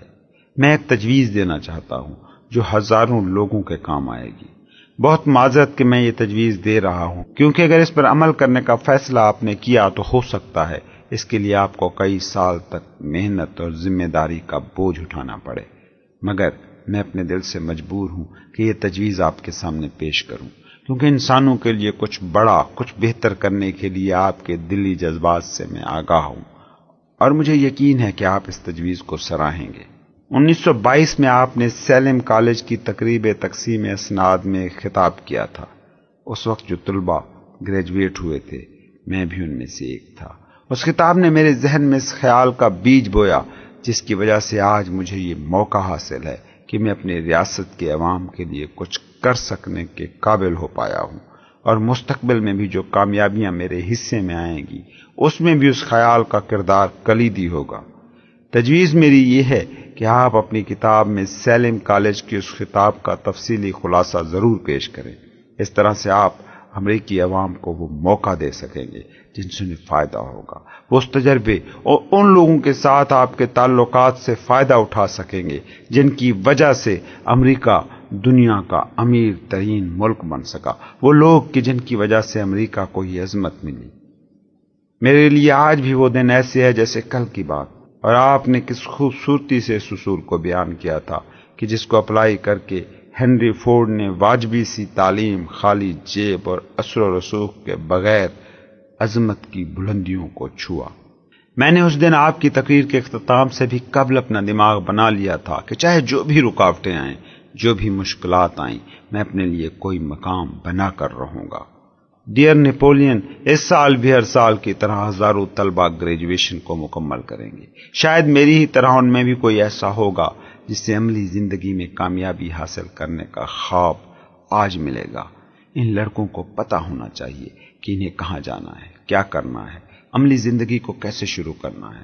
میں ایک تجویز دینا چاہتا ہوں جو ہزاروں لوگوں کے کام آئے گی۔ بہت معذرت کہ میں یہ تجویز دے رہا ہوں، کیونکہ اگر اس پر عمل کرنے کا فیصلہ آپ نے کیا تو ہو سکتا ہے اس کے لیے آپ کو کئی سال تک محنت اور ذمہ داری کا بوجھ اٹھانا پڑے، مگر میں اپنے دل سے مجبور ہوں کہ یہ تجویز آپ کے سامنے پیش کروں، کیونکہ انسانوں کے لیے کچھ بڑا، کچھ بہتر کرنے کے لیے آپ کے دلی جذبات سے میں آگاہ ہوں، اور مجھے یقین ہے کہ آپ اس تجویز کو سراہیں گے۔ 1922 میں آپ نے سیلم کالج کی تقریب تقسیم اسناد میں خطاب کیا تھا۔ اس وقت جو طلباء گریجویٹ ہوئے تھے میں بھی ان میں سے ایک تھا۔ اس خطاب نے میرے ذہن میں اس خیال کا بیج بویا جس کی وجہ سے آج مجھے یہ موقع حاصل ہے کہ میں اپنی ریاست کے عوام کے لیے کچھ کر سکنے کے قابل ہو پایا ہوں، اور مستقبل میں بھی جو کامیابیاں میرے حصے میں آئیں گی اس میں بھی اس خیال کا کردار کلیدی ہوگا۔ تجویز میری یہ ہے کہ آپ اپنی کتاب میں سیلم کالج کے اس خطاب کا تفصیلی خلاصہ ضرور پیش کریں۔ اس طرح سے آپ امریکی عوام کو وہ موقع دے سکیں گے جن سے انہیں فائدہ ہوگا، وہ اس تجربے اور ان لوگوں کے ساتھ آپ کے تعلقات سے فائدہ اٹھا سکیں گے جن کی وجہ سے امریکہ دنیا کا امیر ترین ملک بن سکا، وہ لوگ کہ جن کی وجہ سے امریکہ کو یہ عظمت ملی۔ میرے لیے آج بھی وہ دن ایسے ہے جیسے کل کی بات، اور آپ نے کس خوبصورتی سے اس اصول کو بیان کیا تھا کہ جس کو اپلائی کر کے ہنری فورڈ نے واجبی سی تعلیم، خالی جیب اور اثر و رسوخ کے بغیر عظمت کی بلندیوں کو چھوا۔ میں نے اس دن آپ کی تقریر کے اختتام سے بھی قبل اپنا دماغ بنا لیا تھا کہ چاہے جو بھی رکاوٹیں آئیں، جو بھی مشکلات آئیں، میں اپنے لیے کوئی مقام بنا کر رہوں گا۔ ڈیئر نیپولین، اس سال بھی ہر سال کی طرح ہزاروں طلباء گریجویشن کو مکمل کریں گے۔ شاید میری ہی طرح ان میں بھی کوئی ایسا ہوگا جس سے عملی زندگی میں کامیابی حاصل کرنے کا خواب آج ملے گا۔ ان لڑکوں کو پتہ ہونا چاہیے کہ انہیں کہاں جانا ہے، کیا کرنا ہے، عملی زندگی کو کیسے شروع کرنا ہے۔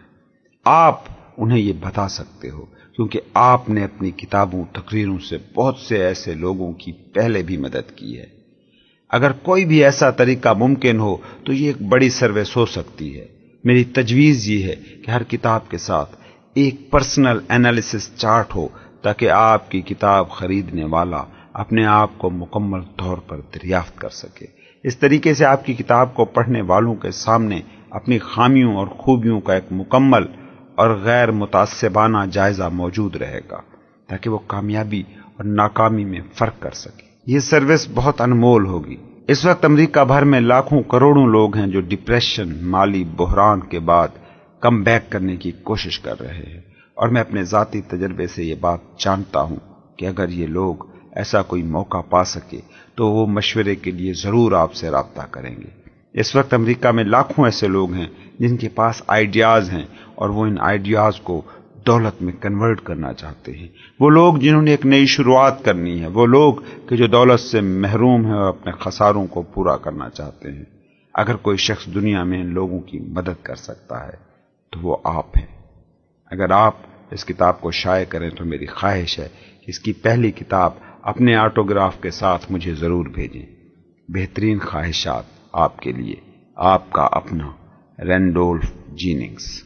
آپ انہیں یہ بتا سکتے ہو کیونکہ آپ نے اپنی کتابوں، تقریروں سے بہت سے ایسے لوگوں کی پہلے بھی مدد کی ہے۔ اگر کوئی بھی ایسا طریقہ ممکن ہو تو یہ ایک بڑی سروس ہو سکتی ہے۔ میری تجویز یہ ہے کہ ہر کتاب کے ساتھ ایک پرسنل انالیسس چارٹ ہو تاکہ آپ کی کتاب خریدنے والا اپنے آپ کو مکمل طور پر دریافت کر سکے۔ اس طریقے سے آپ کی کتاب کو پڑھنے والوں کے سامنے اپنی خامیوں اور خوبیوں کا ایک مکمل اور غیر متعصبانہ جائزہ موجود رہے گا تاکہ وہ کامیابی اور ناکامی میں فرق کر سکے۔ یہ سروس بہت انمول ہوگی۔ اس وقت امریکہ بھر میں لاکھوں کروڑوں لوگ ہیں جو ڈپریشن، مالی بحران کے بعد کم بیک کرنے کی کوشش کر رہے ہیں، اور میں اپنے ذاتی تجربے سے یہ بات جانتا ہوں کہ اگر یہ لوگ ایسا کوئی موقع پا سکے تو وہ مشورے کے لیے ضرور آپ سے رابطہ کریں گے۔ اس وقت امریکہ میں لاکھوں ایسے لوگ ہیں جن کے پاس آئیڈیاز ہیں اور وہ ان آئیڈیاز کو دولت میں کنورٹ کرنا چاہتے ہیں، وہ لوگ جنہوں نے ایک نئی شروعات کرنی ہے، وہ لوگ کہ جو دولت سے محروم ہیں اور اپنے خساروں کو پورا کرنا چاہتے ہیں۔ اگر کوئی شخص دنیا میں ان لوگوں کی مدد کر سکتا ہے تو وہ آپ ہیں۔ اگر آپ اس کتاب کو شائع کریں تو میری خواہش ہے کہ اس کی پہلی کتاب اپنے آٹوگراف کے ساتھ مجھے ضرور بھیجیں۔ بہترین خواہشات آپ کے لیے، آپ کا اپنا رینڈولف جیننگز۔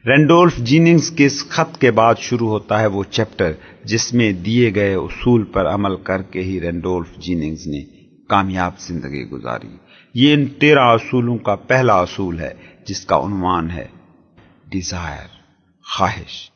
رینڈولف جیننگز کے اس خط کے بعد شروع ہوتا ہے وہ چیپٹر جس میں دیے گئے اصول پر عمل کر کے ہی رینڈولف جیننگز نے کامیاب زندگی گزاری۔ یہ ان 13 اصولوں کا پہلا اصول ہے جس کا عنوان ہے ڈیزائر، خواہش۔